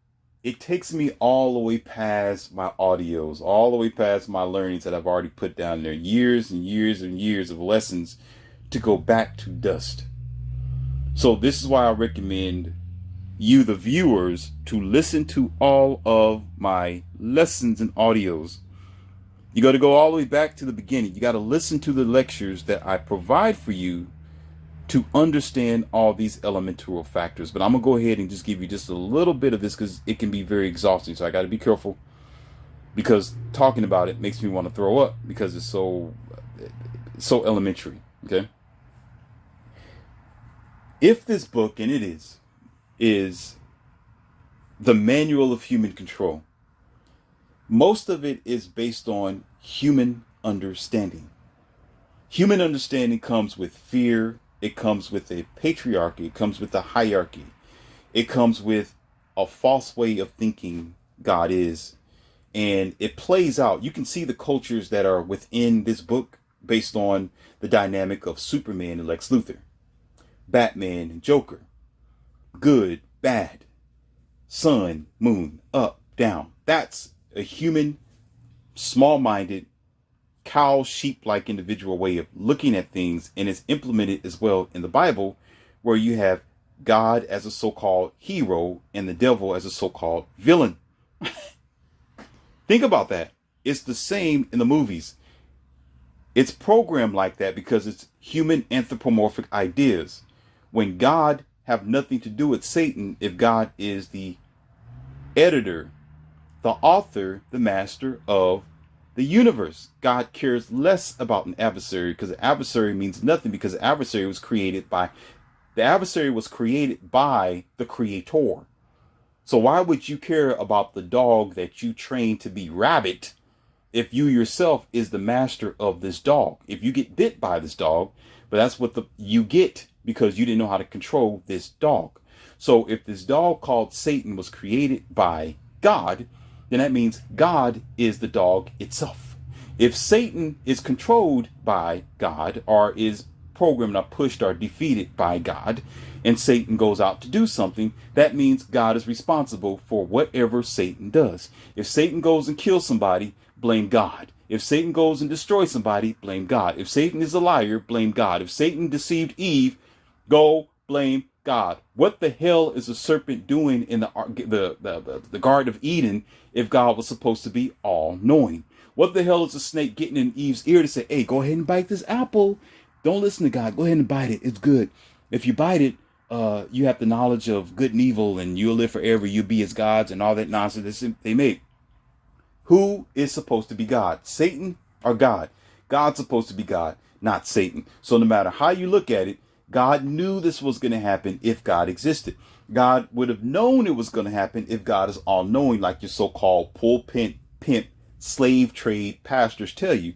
it takes me all the way past my audios, all the way past my learnings that I've already put down there, years and years and years of lessons, to go back to dust. So this is why I recommend you, the viewers, to listen to all of my lessons and audios. You got to go all the way back to the beginning. You got to listen to the lectures that I provide for you to understand all these elemental factors. But I'm going to go ahead and just give you just a little bit of this, because it can be very exhausting. So I got to be careful, because talking about it makes me want to throw up, because it's so elementary. Okay. If this book, and it is the manual of human control, most of it is based on human understanding. Human understanding comes with fear. It comes with a patriarchy. It comes with a hierarchy. It comes with a false way of thinking God is. And it plays out. You can see the cultures that are within this book based on the dynamic of Superman and Lex Luthor, Batman and Joker, good, bad, sun, moon, up, down. That's a human, small-minded, cow, sheep-like individual way of looking at things, and it's implemented as well in the Bible, where you have God as a so-called hero and the devil as a so-called villain. Think about that. It's the same in the movies. It's programmed like that because it's human anthropomorphic ideas. When God have nothing to do with Satan, if God is the editor, the author, the master of the universe, God cares less about an adversary, because an adversary means nothing, because the adversary was created by the creator. So why would you care about the dog that you train to be rabbit if you yourself is the master of this dog? If you get bit by this dog, but that's what you get because you didn't know how to control this dog. So if this dog called Satan was created by God, then that means God is the dog itself. If Satan is controlled by God, or is programmed or pushed or defeated by God, and Satan goes out to do something, that means God is responsible for whatever Satan does. If Satan goes and kills somebody, blame God. If Satan goes and destroys somebody, blame God. If Satan is a liar, blame God. If Satan deceived Eve, go blame God. What the hell is a serpent doing in the Garden of Eden if God was supposed to be all-knowing? What the hell is a snake getting in Eve's ear to say, hey, go ahead and bite this apple? Don't listen to God. Go ahead and bite it. It's good. If you bite it, you have the knowledge of good and evil, and you'll live forever. You'll be as gods and all that nonsense they made. Who is supposed to be God? Satan or God? God's supposed to be God, not Satan. So no matter how you look at it, God knew this was going to happen if God existed. God would have known it was going to happen if God is all-knowing, like your so-called pulpit, pimp, slave trade pastors tell you.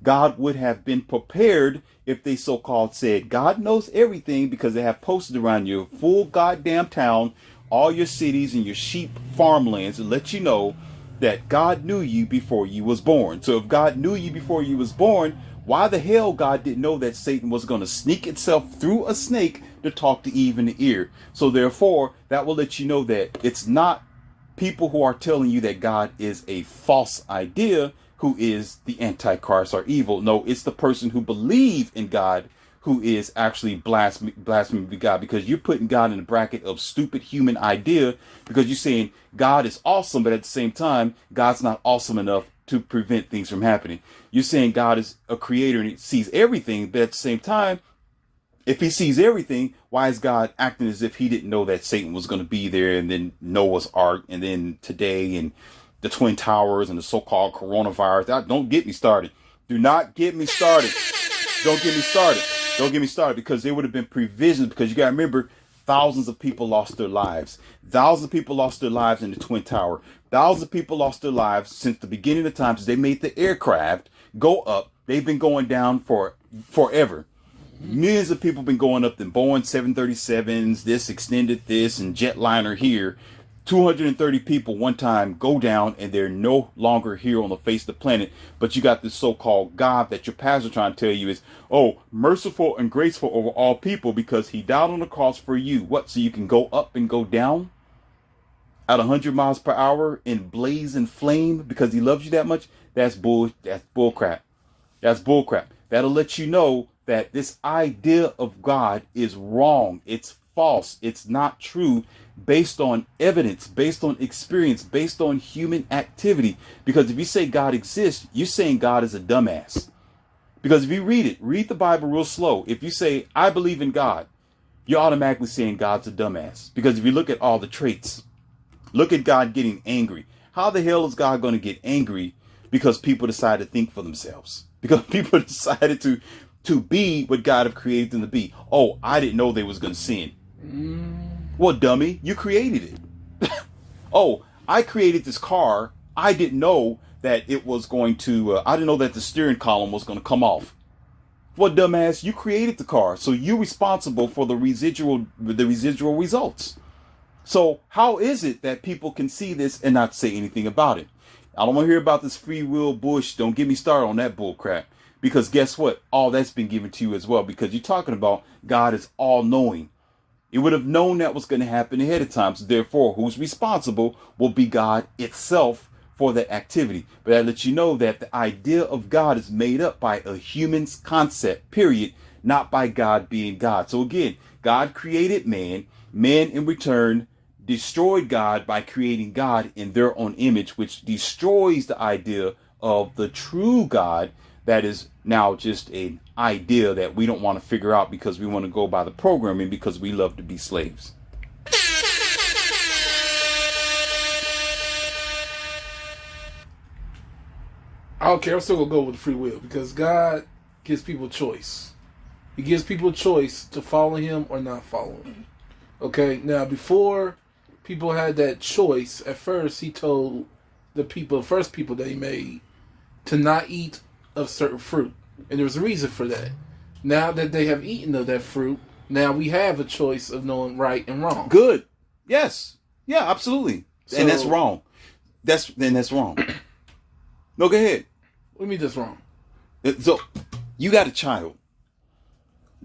God would have been prepared if they so-called said, God knows everything, because they have posted around your full goddamn town, all your cities and your sheep farmlands, and let you know that God knew you before you was born. So if God knew you before you was born, why the hell God didn't know that Satan was going to sneak itself through a snake to talk to Eve in the ear? So therefore, that will let you know that it's not people who are telling you that God is a false idea who is the Antichrist or evil. No, it's the person who believes in God who is actually blaspheming God, because you're putting God in the bracket of stupid human idea, because you're saying God is awesome, but at the same time, God's not awesome enough to prevent things from happening. You're saying God is a creator and he sees everything, but at the same time, if he sees everything, why is God acting as if he didn't know that Satan was going to be there, and then Noah's Ark, and then today, and the Twin Towers, and the so-called coronavirus? Don't get me started. Do not get me started. Don't get me started. Don't get me started, because there would have been provisions, because you got to remember, thousands of people lost their lives. Thousands of people lost their lives in the Twin Tower. Thousands of people lost their lives since the beginning of time, since they made the aircraft go up. They've been going down for forever. Millions of people been going up in Boeing 737s, this extended this, and jetliner here. 230 people one time go down, and they're no longer here on the face of the planet. But you got this so-called God that your pastor trying to tell you is, oh, merciful and graceful over all people, because he died on the cross for you. What, so you can go up and go down at 100 miles per hour in blaze and flame because he loves you that much? That's bull crap. That's bull crap. That'll let you know that this idea of God is wrong. It's false. It's not true, based on evidence, based on experience, based on human activity. Because if you say God exists, you're saying God is a dumbass. Because if you read the Bible real slow. If you say, I believe in God, you're automatically saying God's a dumbass. Because if you look at all the traits, look at God getting angry. How the hell is God going to get angry? Because people decided to think for themselves. Because people decided to be what God have created them to be. Oh, I didn't know they was going to sin. Well, dummy, you created it. Oh, I created this car. I didn't know that it was going to, I didn't know that the steering column was going to come off. Well, dumbass, you created the car. So you're responsible for the residual results. So how is it that people can see this and not say anything about it? I don't want to hear about this free will bush. Don't get me started on that bull crap. Because guess what? All that's been given to you as well. Because you're talking about God is all knowing. It would have known that was going to happen ahead of time. So therefore, who's responsible will be God itself for that activity. But I let you know that the idea of God is made up by a human's concept, period, not by God being God. So again, God created man. Man in return destroyed God by creating God in their own image, which destroys the idea of the true God. That is now just an idea that we don't want to figure out because we want to go by the programming because we love to be slaves. I don't care. I'm still going to go with free will because God gives people choice. He gives people choice to follow him or not follow him. Okay? Now, before people had that choice, at first he told the first people that he made to not eat of certain fruit. And there's a reason for that. Now that they have eaten of that fruit, now we have a choice of knowing right and wrong. Good. Yes. Yeah, absolutely. So, and that's wrong. That's wrong. No, go ahead. What do you mean that's wrong? So, you got a child.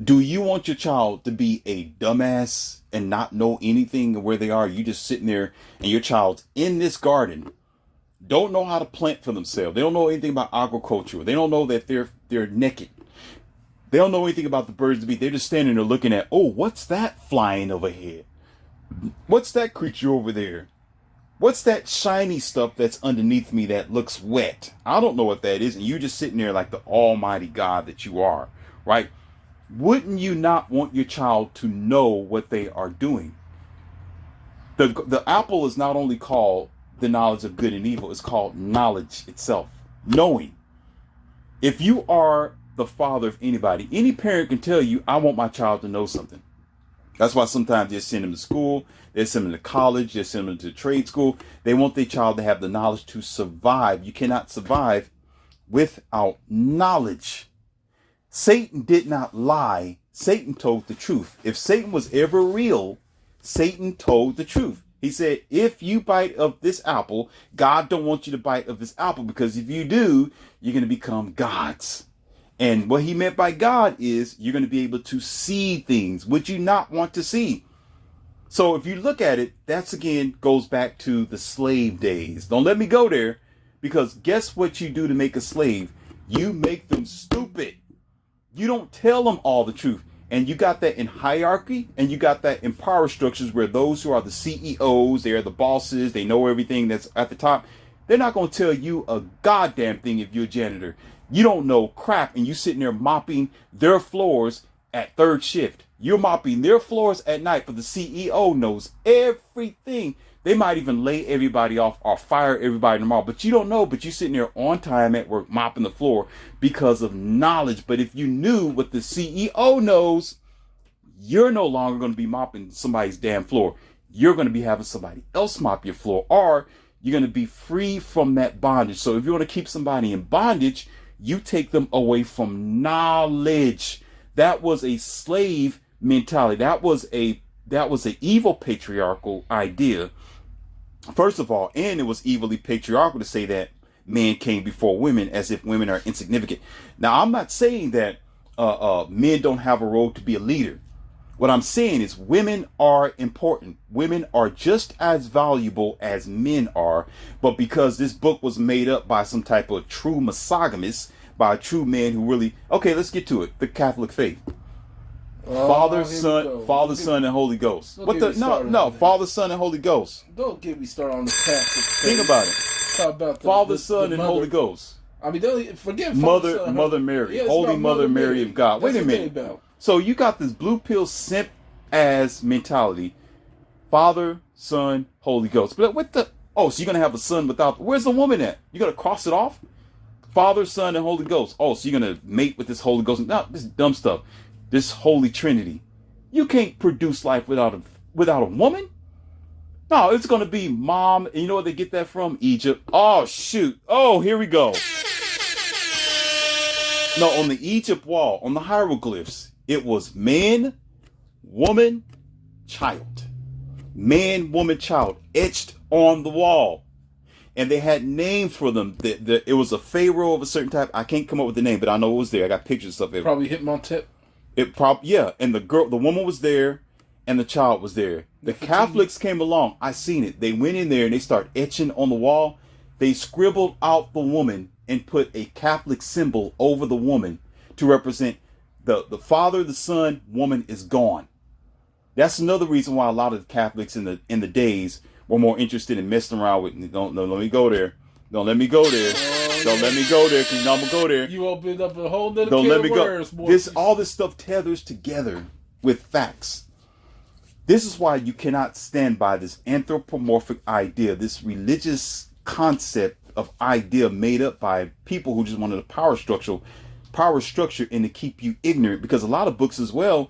Do you want your child to be a dumbass and not know anything of where they are? You just sitting there and your child's in this garden, don't know how to plant for themselves. They don't know anything about agriculture. They don't know that they're naked. They don't know anything about the birds to be. They're just standing there looking at, oh, what's that flying overhead? What's that creature over there? What's that shiny stuff that's underneath me that looks wet? I don't know what that is. And you're just sitting there like the almighty God that you are, right? Wouldn't you not want your child to know what they are doing? The apple is not only called the knowledge of good and evil, it's called knowledge itself, knowing. If you are the father of anybody, any parent can tell you, I want my child to know something. That's why sometimes they send them to school, they send them to college, they send them to trade school. They want their child to have the knowledge to survive. You cannot survive without knowledge. Satan did not lie. Satan told the truth. If Satan was ever real, Satan told the truth. He said, if you bite of this apple, God don't want you to bite of this apple, because if you do, you're going to become gods. And what he meant by God is you're going to be able to see things which you not want to see. So if you look at it, that's again goes back to the slave days. Don't let me go there, because guess what you do to make a slave? You make them stupid. You don't tell them all the truth. And you got that in hierarchy, and you got that in power structures, where those who are the CEOs, they are the bosses, they know everything that's at the top. They're not going to tell you a goddamn thing if you're a janitor. You don't know crap, and you sitting there mopping their floors at third shift. You're mopping their floors at night, but the CEO knows everything. They might even lay everybody off or fire everybody tomorrow, but you don't know. But you're sitting there on time at work mopping the floor because of knowledge. But if you knew what the CEO knows, you're no longer going to be mopping somebody's damn floor. You're going to be having somebody else mop your floor, or you're going to be free from that bondage. So if you want to keep somebody in bondage, you take them away from knowledge. That was a slave mentality. That was an evil patriarchal idea. First of all, and it was evilly patriarchal to say that men came before women, as if women are insignificant. Now, I'm not saying that men don't have a role to be a leader. What I'm saying is women are important. Women are just as valuable as men are. But because this book was made up by some type of true monogamist, by a true man who really... Okay, let's get to it. The Catholic faith. Father, Son, and Holy Ghost. What the? No. Father, Son, and Holy Ghost. Don't get me started on the Catholic faith. Think about it. Talk about Father, Son, and Holy Ghost. I mean, forget Mother Mary, yeah, Holy Mother Mary of God. That's Wait a minute. So you got this blue pill simp ass mentality. Father, Son, Holy Ghost. But what the? Oh, so you're gonna have a son without? Where's the woman at? You gonna cross it off? Father, Son, and Holy Ghost. Oh, so you're gonna mate with this Holy Ghost? No, this dumb stuff. This Holy Trinity. You can't produce life without a woman. No, it's going to be mom. And you know where they get that from? Egypt. Oh, shoot. Oh, here we go. No, on the Egypt wall, on the hieroglyphs, it was man, woman, child. Man, woman, child, etched on the wall. And they had names for them. It was a pharaoh of a certain type. I can't come up with the name, but I know it was there. I got pictures of it. Probably Hitmontep. Yeah, and the woman was there, and the child was there. The Catholics came along. I seen it. They went in there and they started etching on the wall. They scribbled out the woman and put a Catholic symbol over the woman to represent the Father, the Son. Woman is gone. That's another reason why a lot of the Catholics in the days were more interested in messing around with. Don't let me go there. Don't let me go there. Don't let me go there, because I'm gonna go there. You opened up a whole nother Don't can let me of words, go. boy. All this stuff tethers together with facts. This is why you cannot stand by this anthropomorphic idea, this religious concept of idea made up by people who just wanted a power structure and to keep you ignorant. Because a lot of books as well,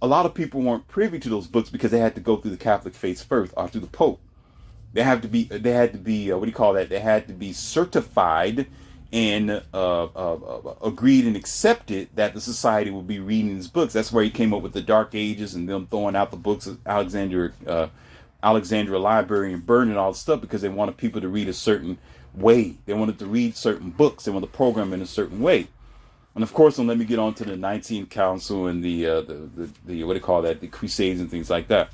a lot of people weren't privy to those books because they had to go through the Catholic faith first, or through the Pope. They had to be what do you call that? They had to be certified and agreed and accepted that the society would be reading his books. That's where he came up with the Dark Ages and them throwing out the books of Alexandria Library and burning all the stuff, because they wanted people to read a certain way. They wanted to read certain books. They wanted to program in a certain way. And of course, don't let me get on to the 19th Council and the what do you call that? The Crusades and things like that.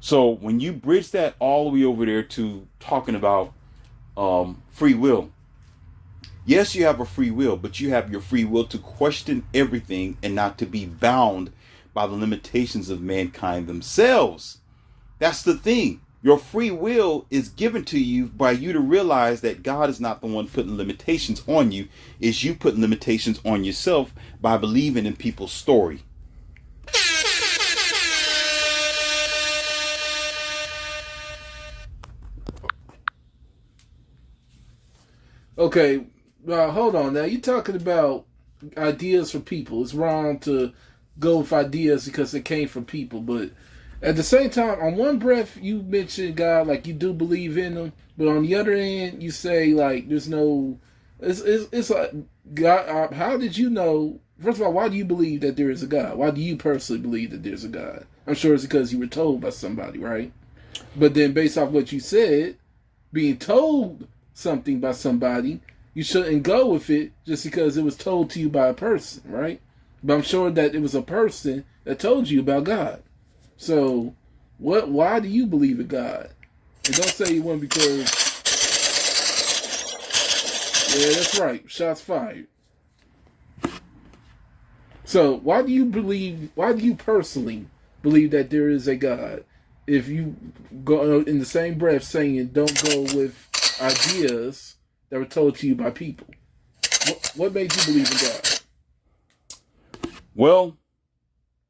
So when you bridge that all the way over there to talking about free will, yes, you have a free will, but you have your free will to question everything and not to be bound by the limitations of mankind themselves. That's the thing. Your free will is given to you by you to realize that God is not the one putting limitations on you. It's you putting limitations on yourself by believing in people's story. Okay, hold on now. You're talking about ideas for people. It's wrong to go with ideas because they came from people. But at the same time, on one breath, you mention God like you do believe in him. But on the other end, you say like there's no... It's like, God, how did you know... First of all, why do you believe that there is a God? Why do you personally believe that there's a God? I'm sure it's because you were told by somebody, right? But then, based off what you said, being told something by somebody, you shouldn't go with it just because it was told to you by a person, right? But I'm sure that it was a person that told you about God. So, what? Why do you believe in God? And don't say you won because, yeah, that's right. Shots fired. So, why do you believe? Why do you personally believe that there is a God? If you go in the same breath saying don't go with ideas that were told to you by people, what made you believe in God? Well,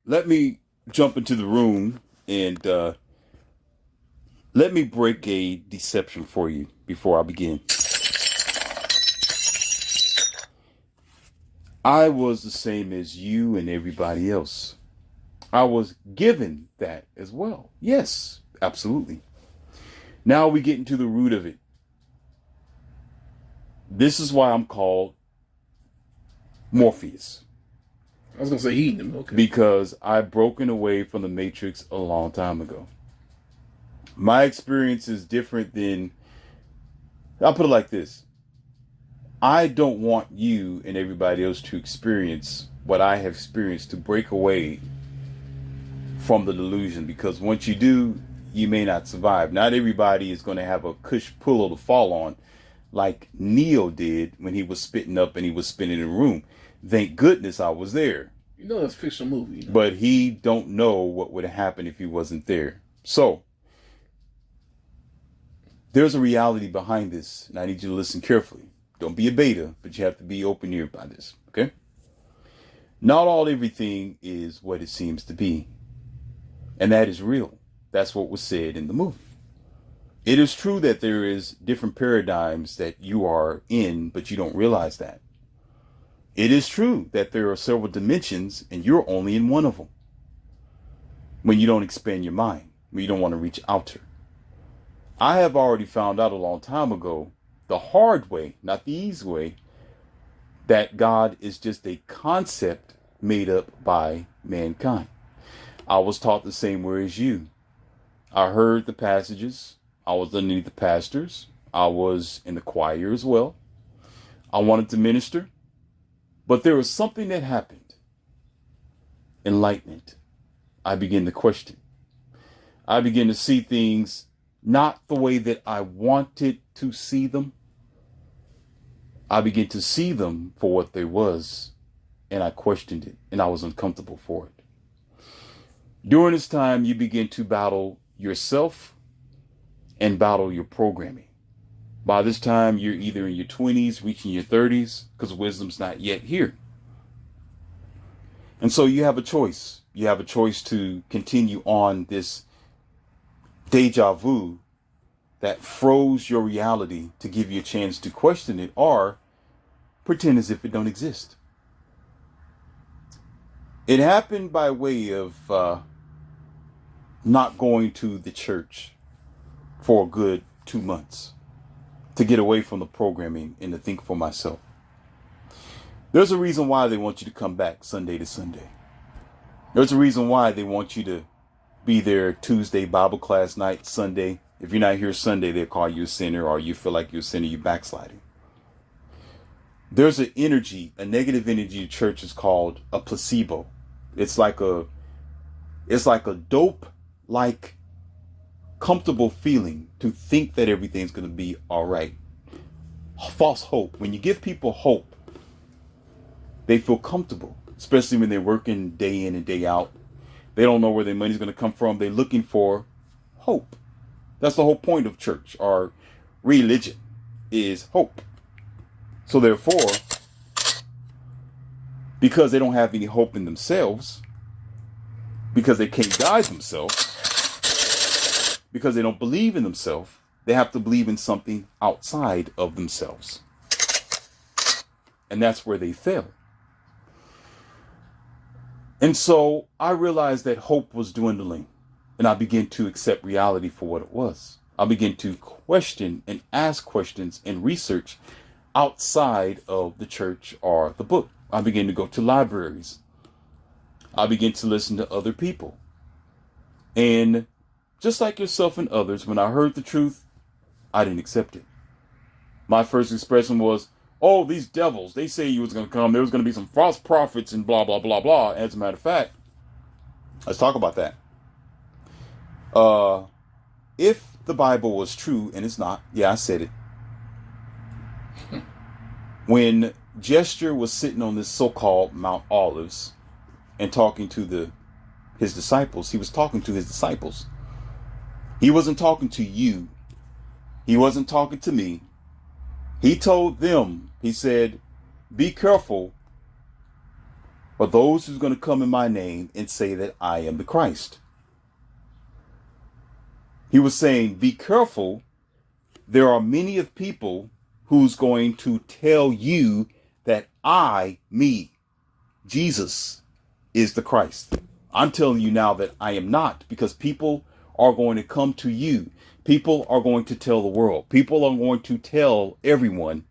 let me jump into the room and let me break a deception for you before I begin. I was the same as you and everybody else. I was given that as well. Yes, absolutely. Now we get into the root of it. This is why I'm called Morpheus. I was going to say heathen. Okay. Because I've broken away from the Matrix a long time ago. My experience is different than, I'll put it like this. I don't want you and everybody else to experience what I have experienced, to break away from the delusion, because once you do, you may not survive. Not everybody is going to have a cush pillow to fall on like Neo did when he was spitting up and he was spinning in the room. Thank goodness I was there. You know that's a fictional movie. You know? But he don't know what would have happened if he wasn't there. So there's a reality behind this, and I need you to listen carefully. Don't be a beta, but you have to be open-eared by this, okay? Not all everything is what it seems to be. And that is real. That's what was said in the movie. It is true that there is different paradigms that you are in, but you don't realize that. It is true that there are several dimensions and you're only in one of them. When you don't expand your mind, when you don't want to reach outer. I have already found out a long time ago, the hard way, not the easy way, that God is just a concept made up by mankind. I was taught the same way as you. I heard the passages. I was underneath the pastors. I was in the choir as well. I wanted to minister. But there was something that happened. Enlightenment. I began to question. I began to see things not the way that I wanted to see them. I began to see them for what they was, and I questioned it, and I was uncomfortable for it. During this time, you begin to battle yourself and battle your programming. By this time, you're either in your 20s, reaching your 30s, because wisdom's not yet here. And so you have a choice. You have a choice to continue on this deja vu that froze your reality to give you a chance to question it, or pretend as if it don't exist. It happened by way of not going to the church for a good 2 months to get away from the programming and to think for myself. There's a reason why they want you to come back Sunday to Sunday. There's a reason why they want you to be there Tuesday Bible class night, Sunday. If you're not here Sunday, they'll call you a sinner, or you feel like you're a sinner, you're backsliding. There's an energy, a negative energy in church is called a placebo. It's like a dope-like comfortable feeling to think that everything's going to be all right. False hope. When you give people hope, they feel comfortable, especially when they're working day in and day out. They don't know where their money's going to come from. They're looking for hope. That's the whole point of church or religion, is hope. So therefore, because they don't have any hope in themselves, because they can't guide themselves, because they don't believe in themselves, they have to believe in something outside of themselves. And that's where they fail. And so I realized that hope was dwindling, and I began to accept reality for what it was. I began to question and ask questions and research outside of the church or the book. I began to go to libraries. I began to listen to other people and Just like yourself and others, when I heard the truth, I didn't accept it. My first expression was, oh, these devils, they say you was going to come. There was going to be some false prophets and blah, blah, blah, blah. As a matter of fact, let's talk about that. If the Bible was true, and it's not, yeah, I said it. When Jester was sitting on this so-called Mount Olives and talking to his disciples, he was talking to his disciples. He wasn't talking to you. He wasn't talking to me. He told them, he said, be careful for those who's going to come in my name and say that I am the Christ. He was saying, be careful. There are many of people who's going to tell you that Jesus, is the Christ. I'm telling you now that I am not, because people are going to come to you. People are going to tell the world. People are going to tell everyone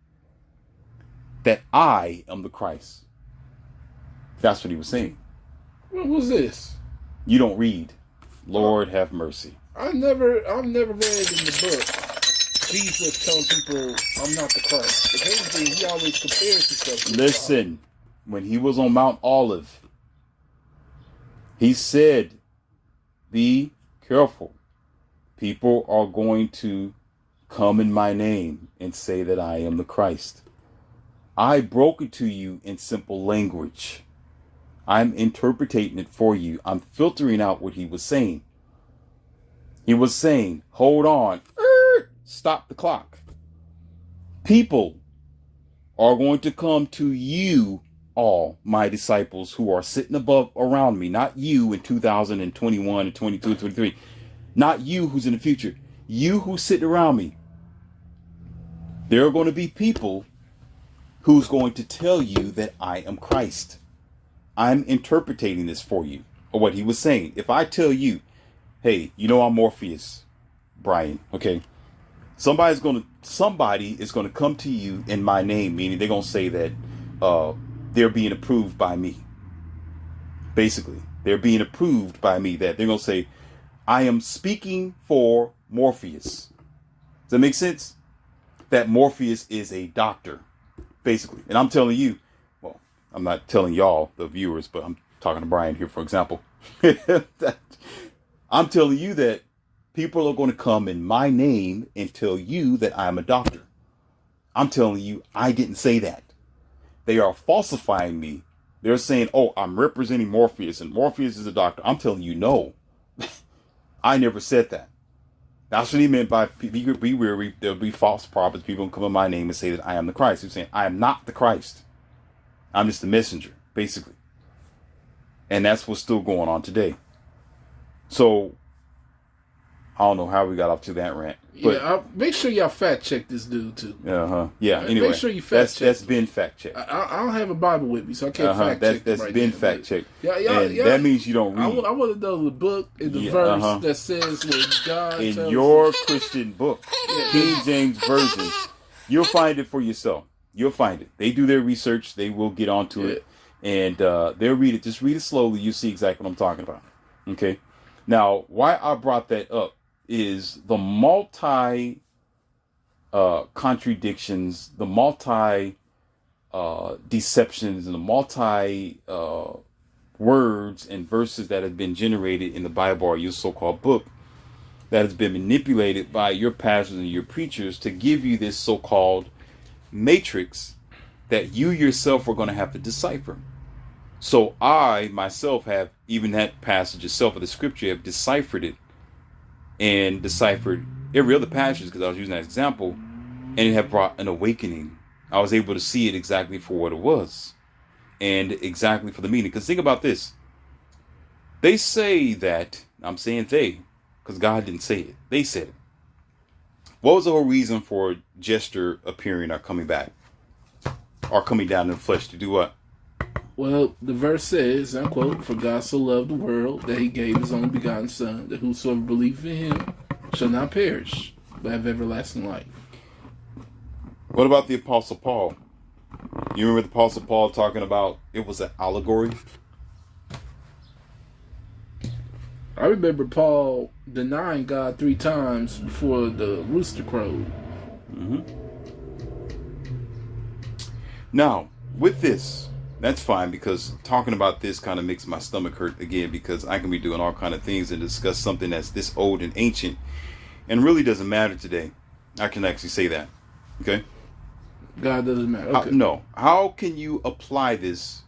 that I am the Christ. That's what he was saying. What was this? You don't read. Lord have mercy. I've never read in the book Jesus telling people I'm not the Christ. Occasionally, he always compares himself to Listen, when he was on Mount Olive, he said, be careful. People are going to come in my name and say that I am the Christ. I broke it to you in simple language. I'm interpreting it for you. I'm filtering out what he was saying. He was saying, hold on. Stop the clock. People are going to come to you, all my disciples who are sitting above around me, not you in 2021 and 22 and 23, not you who's in the future, you who's sitting around me. There are going to be people who's going to tell you that I am Christ. I'm interpreting this for you, or what he was saying. If I tell you, hey, you know I'm Morpheus, Brian, okay? Somebody is going to come to you in my name, meaning they're going to say that they're being approved by me. Basically, they're being approved by me. That they're going to say, I am speaking for Morpheus. Does that make sense? That Morpheus is a doctor, basically. And I'm telling you, well, I'm not telling y'all, the viewers, but I'm talking to Brian here, for example. I'm telling you that people are going to come in my name and tell you that I'm a doctor. I'm telling you, I didn't say that. They are falsifying me. They're saying, oh, I'm representing Morpheus and Morpheus is a doctor. I'm telling you, no. I never said that. That's what he meant by be weary. There'll be false prophets. People will come in my name and say that I am the Christ. He's saying, I am not the Christ. I'm just the messenger, basically. And that's what's still going on today. So, I don't know how we got up to that rant. But make sure y'all fact check this dude too. Yeah. Anyway, make sure you fact check. That's been fact checked. I don't have a Bible with me, so I can't fact check. That's been fact checked. Yeah. That means you don't read. I want to know the book and the verse that says when God in tells your Christian book, King James Version, you'll find it for yourself. You'll find it. They do their research. They will get onto it, and they'll read it. Just read it slowly. You see exactly what I'm talking about. Okay. Now, why I brought that up is the multi contradictions, the multi deceptions, and the multi words and verses that have been generated in the Bible or your so-called book that has been manipulated by your pastors and your preachers to give you this so-called matrix that you yourself are going to have to decipher. So I myself have, even that passage itself of the scripture, have deciphered it and deciphered every other passage because I was using that example, and it have brought an awakening. I was able to see it exactly for what it was and exactly for the meaning. Because think about this. They say that, I'm saying they, because God didn't say it. They said it. What was the whole reason for Jester appearing or coming back? Or coming down in the flesh to do what? Well, the verse says, I quote, for God so loved the world that he gave his only begotten Son, that whosoever believeth in him shall not perish, but have everlasting life. What about the Apostle Paul? You remember the Apostle Paul talking about it was an allegory? I remember Paul denying God 3 times before the rooster crowed. Mm-hmm. Now, with this, that's fine, because talking about this kind of makes my stomach hurt again, because I can be doing all kind of things and discuss something that's this old and ancient and really doesn't matter today. I can actually say that. Okay? God doesn't matter. Okay. No. How can you apply this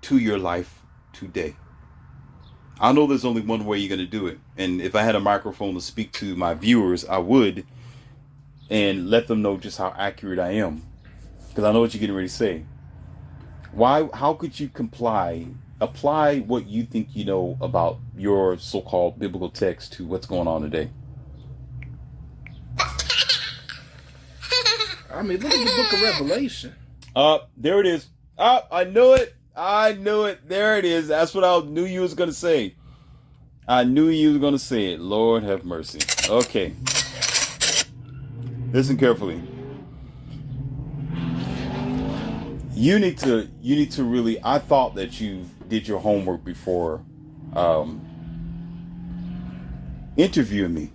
to your life today? I know there's only one way you're going to do it. And if I had a microphone to speak to my viewers, I would, and let them know just how accurate I am. Because I know what you're getting ready to say. How could you apply what you think you know about your so-called biblical text to what's going on today? I mean, look at the book of Revelation. There it is. I knew it. There it is. That's what I knew you was going to say. I knew you were going to say it. Lord have mercy. Okay. Listen carefully. You need to really, I thought that you did your homework before interviewing me.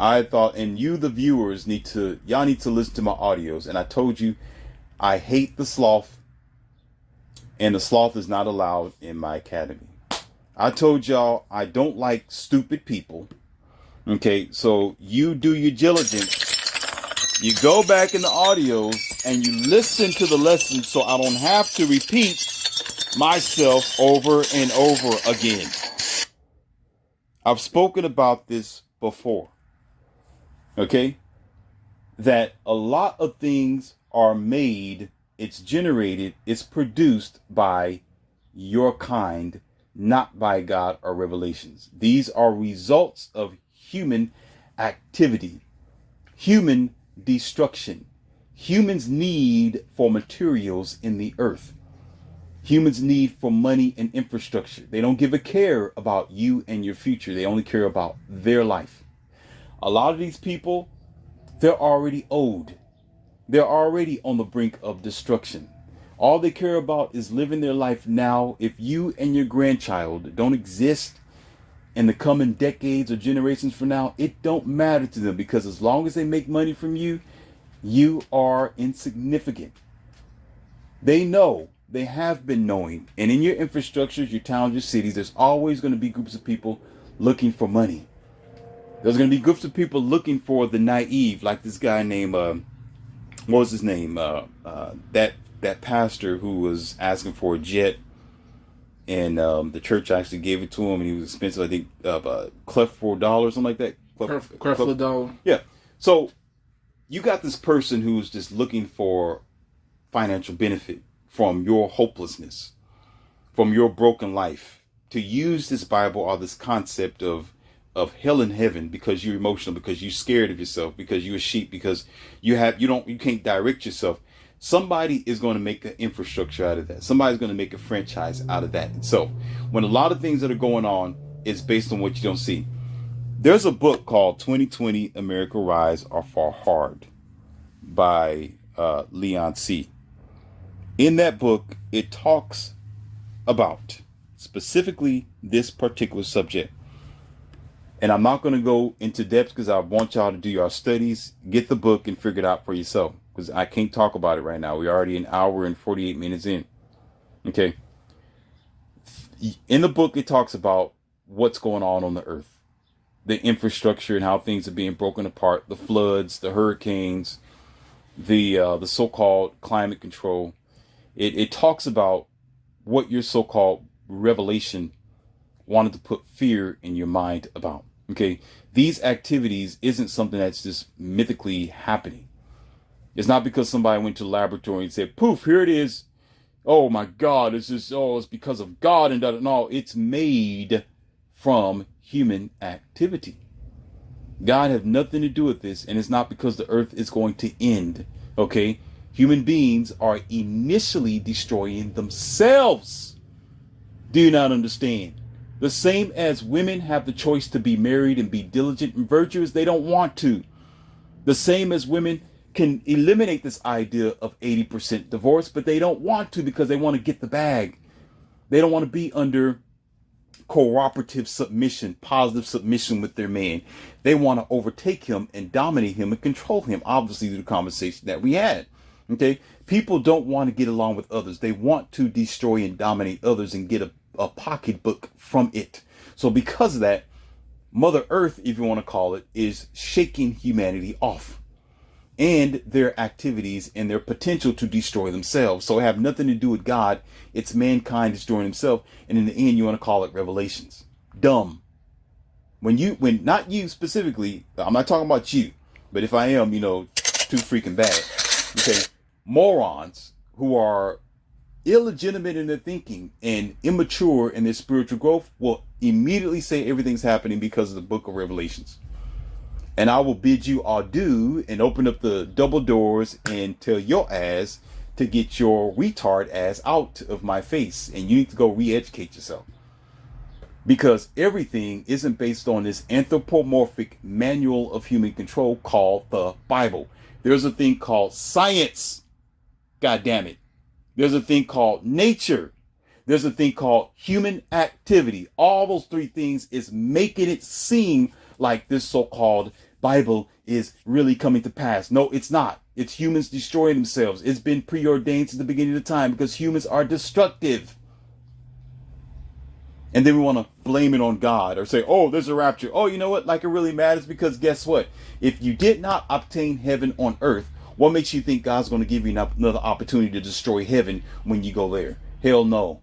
I thought, and you, the viewers, y'all need to listen to my audios. And I told you, I hate the sloth, and the sloth is not allowed in my academy. I told y'all, I don't like stupid people. Okay, so you do your diligence. You go back in the audios and you listen to the lesson, so I don't have to repeat myself over and over again. I've spoken about this before. Okay? That a lot of things are made, it's generated, it's produced by your kind, not by God or revelations. These are results of human activity, human destruction. Humans' need for materials in the earth. Humans' need for money and infrastructure. They don't give a care about you and your future. They only care about their life. A lot of these people, they're already owed. They're already on the brink of destruction. All they care about is living their life now. If you and your grandchild don't exist in the coming decades or generations from now, it don't matter to them, because as long as they make money from you, you are insignificant. They know, they have been knowing, and in your infrastructures, your towns, your cities, there's always going to be groups of people looking for money. There's going to be groups of people looking for the naive, like this guy named, what was his name? That pastor who was asking for a jet, and the church actually gave it to him, and he was expensive. I think cleft for $1, something like that. Cleft for $1. Yeah. So you got this person who's just looking for financial benefit from your hopelessness, from your broken life, to use this Bible or this concept of hell and heaven because you're emotional, because you're scared of yourself, because you're a sheep, because you can't direct yourself. Somebody is going to make an infrastructure out of that. Somebody's going to make a franchise out of that. So when a lot of things that are going on is based on what you don't see. There's a book called 2020 America Rise or Fall Hard by Leon C. In that book, it talks about specifically this particular subject. And I'm not going to go into depth because I want y'all to do your studies, get the book and figure it out for yourself, because I can't talk about it right now. We're already an hour and 48 minutes in. Okay. In the book, it talks about what's going on the earth, the infrastructure and how things are being broken apart, the floods, the hurricanes, the so-called climate control. It talks about what your so-called revelation wanted to put fear in your mind about. Okay. These activities isn't something that's just mythically happening. It's not because somebody went to the laboratory and said, poof, here it is. Oh my God, it's because of God and that. No, it's made from human activity. God has nothing to do with this, and it's not because the earth is going to end. Okay? Human beings are initially destroying themselves. Do you not understand? The same as women have the choice to be married and be diligent and virtuous, they don't want to. The same as women can eliminate this idea of 80% divorce, but they don't want to because they want to get the bag. They don't want to be under cooperative submission, positive submission with their man. They want to overtake him and dominate him and control him. Obviously, through the conversation that we had. Okay. People don't want to get along with others. They want to destroy and dominate others and get a pocketbook from it. So because of that, Mother Earth, if you want to call it, is shaking humanity off and their activities and their potential to destroy themselves. So it have nothing to do with God. It's mankind destroying himself. And in the end, you want to call it revelations. Dumb. When not you specifically, I'm not talking about you, but if I am, too freaking bad. Okay. Morons who are illegitimate in their thinking and immature in their spiritual growth will immediately say everything's happening because of the book of Revelations. And I will bid you adieu and open up the double doors and tell your ass to get your retard ass out of my face. And you need to go re-educate yourself. Because everything isn't based on this anthropomorphic manual of human control called the Bible. There's a thing called science. God damn it. There's a thing called nature. There's a thing called human activity. All those three things is making it seem like this so-called Bible is really coming to pass. No, it's not. It's humans destroying themselves. It's been preordained since the beginning of time because humans are destructive. And then we want to blame it on God or say, oh, there's a rapture. Oh, you know what? Like it really matters because guess what? If you did not obtain heaven on earth, what makes you think God's going to give you another opportunity to destroy heaven when you go there? Hell no.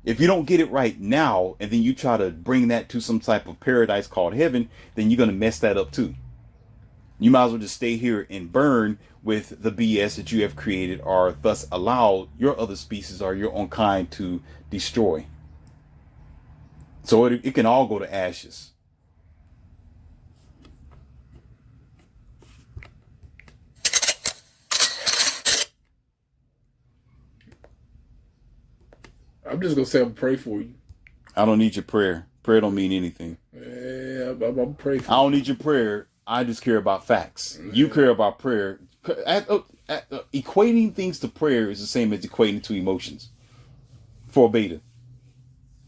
If you don't get it right now, and then you try to bring that to some type of paradise called heaven, then you're going to mess that up too. You might as well just stay here and burn with the BS that you have created or thus allowed your other species or your own kind to destroy. So it can all go to ashes. I'm just gonna say I'm gonna pray for you. I don't need your prayer. Prayer don't mean anything. Yeah, I'm gonna pray for you. I don't need your prayer. I just care about facts. Yeah. You care about prayer. Equating things to prayer is the same as equating to emotions. For beta.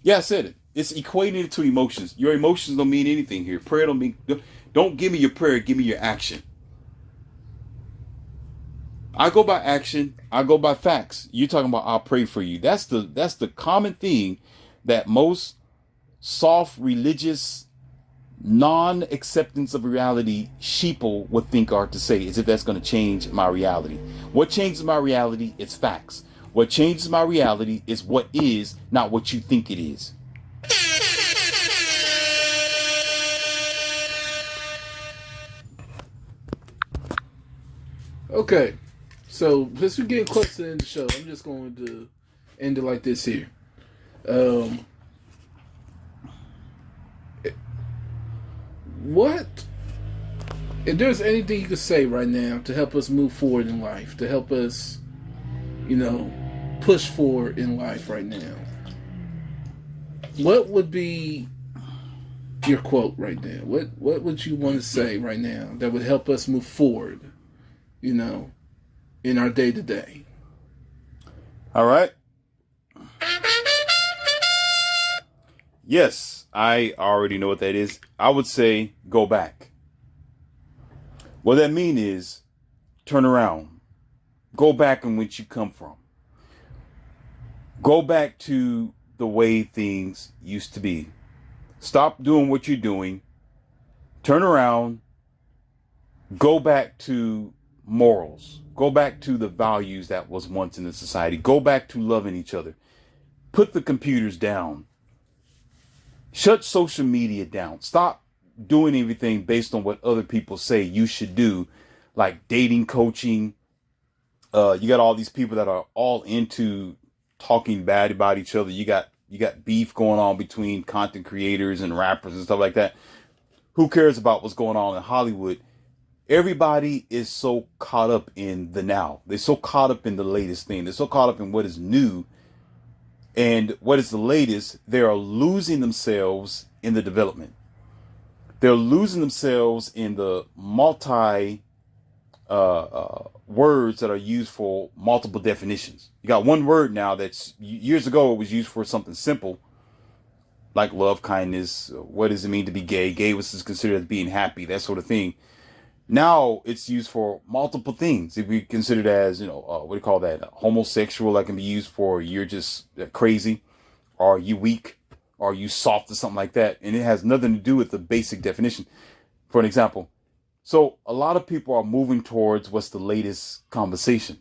Yeah, I said it. It's equating it to emotions. Your emotions don't mean anything here. Prayer don't mean. Don't give me your prayer. Give me your action. I go by action. I go by facts. You're talking about I'll pray for you. That's the common thing that most soft religious non-acceptance of reality sheeple would think are to say, as if that's going to change my reality. What changes my reality is facts. What changes my reality is what is, not what you think it is. Okay. So, since we're getting close to the end of the show, I'm just going to end it like this here. What, if there's anything you could say right now to help us move forward in life, to help us, push forward in life right now, what would be your quote right now? What would you want to say right now that would help us move forward, in our day-to-day? All right. Yes, I already know what that is. I would say go back. What that means is turn around. Go back in which you come from. Go back to the way things used to be. Stop doing what you're doing. Turn around. Go back to morals. Go back to the values that was once in the society. Go back to loving each other. Put the computers down. Shut social media down. Stop doing everything based on what other people say you should do, like dating coaching. You got all these people that are all into talking bad about each other. You got beef going on between content creators and rappers and stuff like that. Who cares about what's going on in Hollywood? Everybody is so caught up in the now. They're so caught up in the latest thing. They're so caught up in what is new. And what is the latest? They are losing themselves in the development. They're losing themselves in the multi words that are used for multiple definitions. You got one word now that's years ago it was used for something simple. like love, kindness. What does it mean to be gay? Gay was considered as being happy, that sort of thing. Now it's used for multiple things. If we consider it as, what do you call that? Homosexual, that can be used for you're just crazy, or you weak, or you soft, or something like that. And it has nothing to do with the basic definition. For an example, so a lot of people are moving towards what's the latest conversation,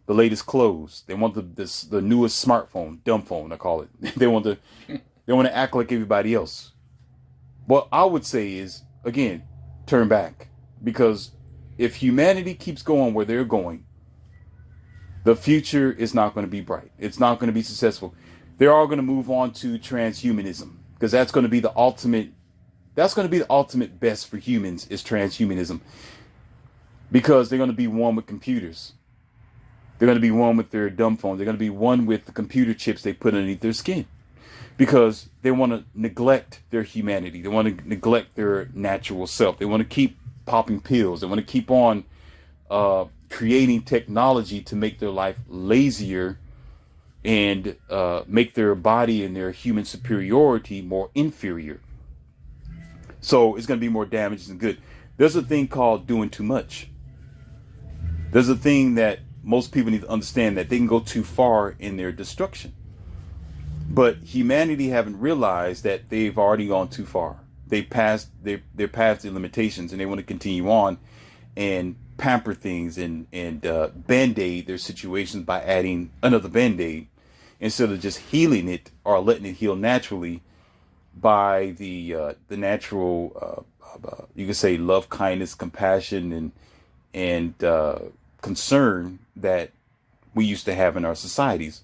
the latest clothes. They want the newest smartphone, dumb phone, I call it. They want to act like everybody else. What I would say is, again, turn back. Because if humanity keeps going where they're going, the future is not going to be bright. It's not going to be successful. They're all going to move on to transhumanism, because that's going to be the ultimate. That's going to be the ultimate best for humans, is transhumanism. Because they're going to be one with computers. They're going to be one with their dumb phones. They're going to be one with the computer chips they put underneath their skin. Because they want to neglect their humanity. They want to neglect their natural self. They want to keep popping pills. They want to keep on creating technology to make their life lazier and make their body and their human superiority more inferior. So it's going to be more damage than good. There's a thing called doing too much. There's a thing that most people need to understand, that they can go too far in their destruction. But humanity haven't realized that they've already gone too far. They're past their limitations, and they want to continue on and pamper things and band-aid their situations by adding another band-aid, instead of just healing it or letting it heal naturally by the natural, you could say, love, kindness, compassion, and concern that we used to have in our societies.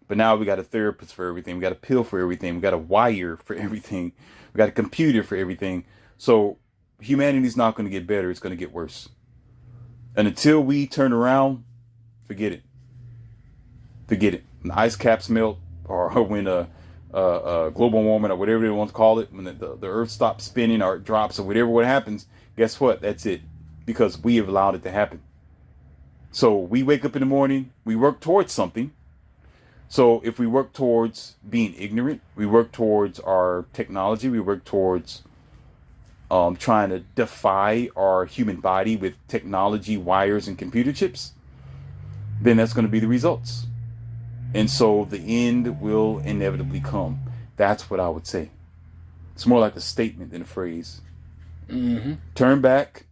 But now we got a therapist for everything. We got a pill for everything. We got a wire for everything. We got a computer for everything. So humanity's not going to get better. It's going to get worse. And until we turn around, forget it. Forget it. When the ice caps melt, or when global warming, or whatever they want to call it, when the earth stops spinning or it drops or whatever, what happens, guess what? That's it. Because we have allowed it to happen. So we wake up in the morning, we work towards something. So if we work towards being ignorant, we work towards our technology, we work towards trying to defy our human body with technology, wires, and computer chips, then that's going to be the results. And so the end will inevitably come. That's what I would say. It's more like a statement than a phrase. Mm-hmm. Turn back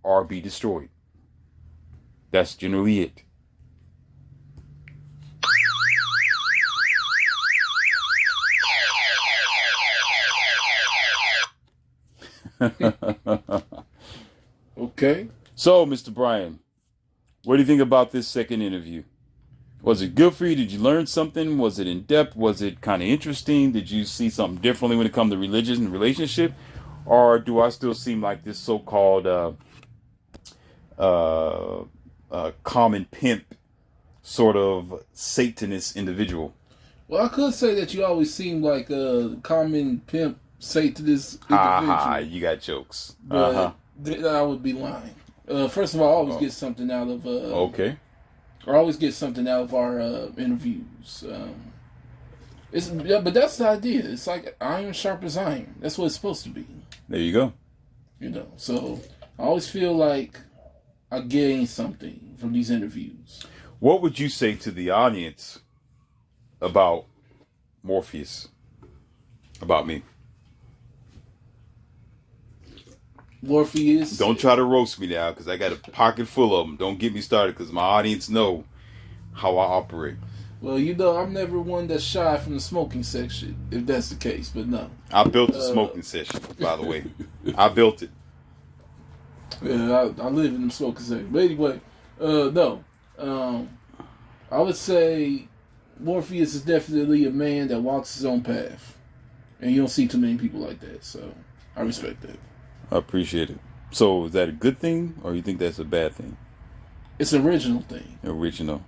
or be destroyed. That's generally it. Okay. So, Mr. Brian, what do you think about this second interview? Was it good for you? Did you learn something? Was it in depth? Was it kind of interesting? Did you see something differently when it comes to religion and relationship? Or do I still seem like this so-called common pimp sort of Satanist individual? Well, I could say that you always seem like a common pimp Satanist individual. You got jokes. But I would be lying. First of all, I always get something out of okay. I always get something out of our interviews. But that's the idea. It's like iron sharp as iron. That's what it's supposed to be. There you go. So I always feel like I gain something from these interviews. What would you say to the audience about Morpheus? About me? Morpheus. Don't try to roast me now, because I got a pocket full of them. Don't get me started, because my audience know how I operate. Well, I'm never one that's shy from the smoking section, if that's the case, but no. I built the smoking session, by the way. I built it. Yeah, I live in the smoking section. But anyway, no. I would say Morpheus is definitely a man that walks his own path. And you don't see too many people like that, so I respect that. I appreciate it. So is that a good thing, or you think that's a bad thing? It's an original thing. Original.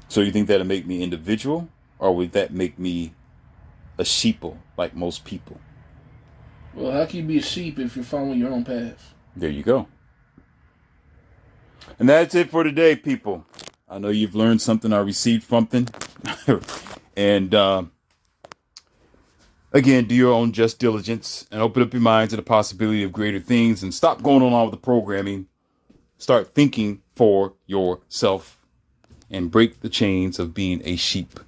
So you think that'll make me individual, or would that make me a sheeple like most people? Well, how can you be a sheep if you're following your own path? There you go. And that's it for today, people. I know you've learned something. I received something. And Again, do your own just diligence and open up your mind to the possibility of greater things and stop going along with the programming. Start thinking for yourself and break the chains of being a sheep.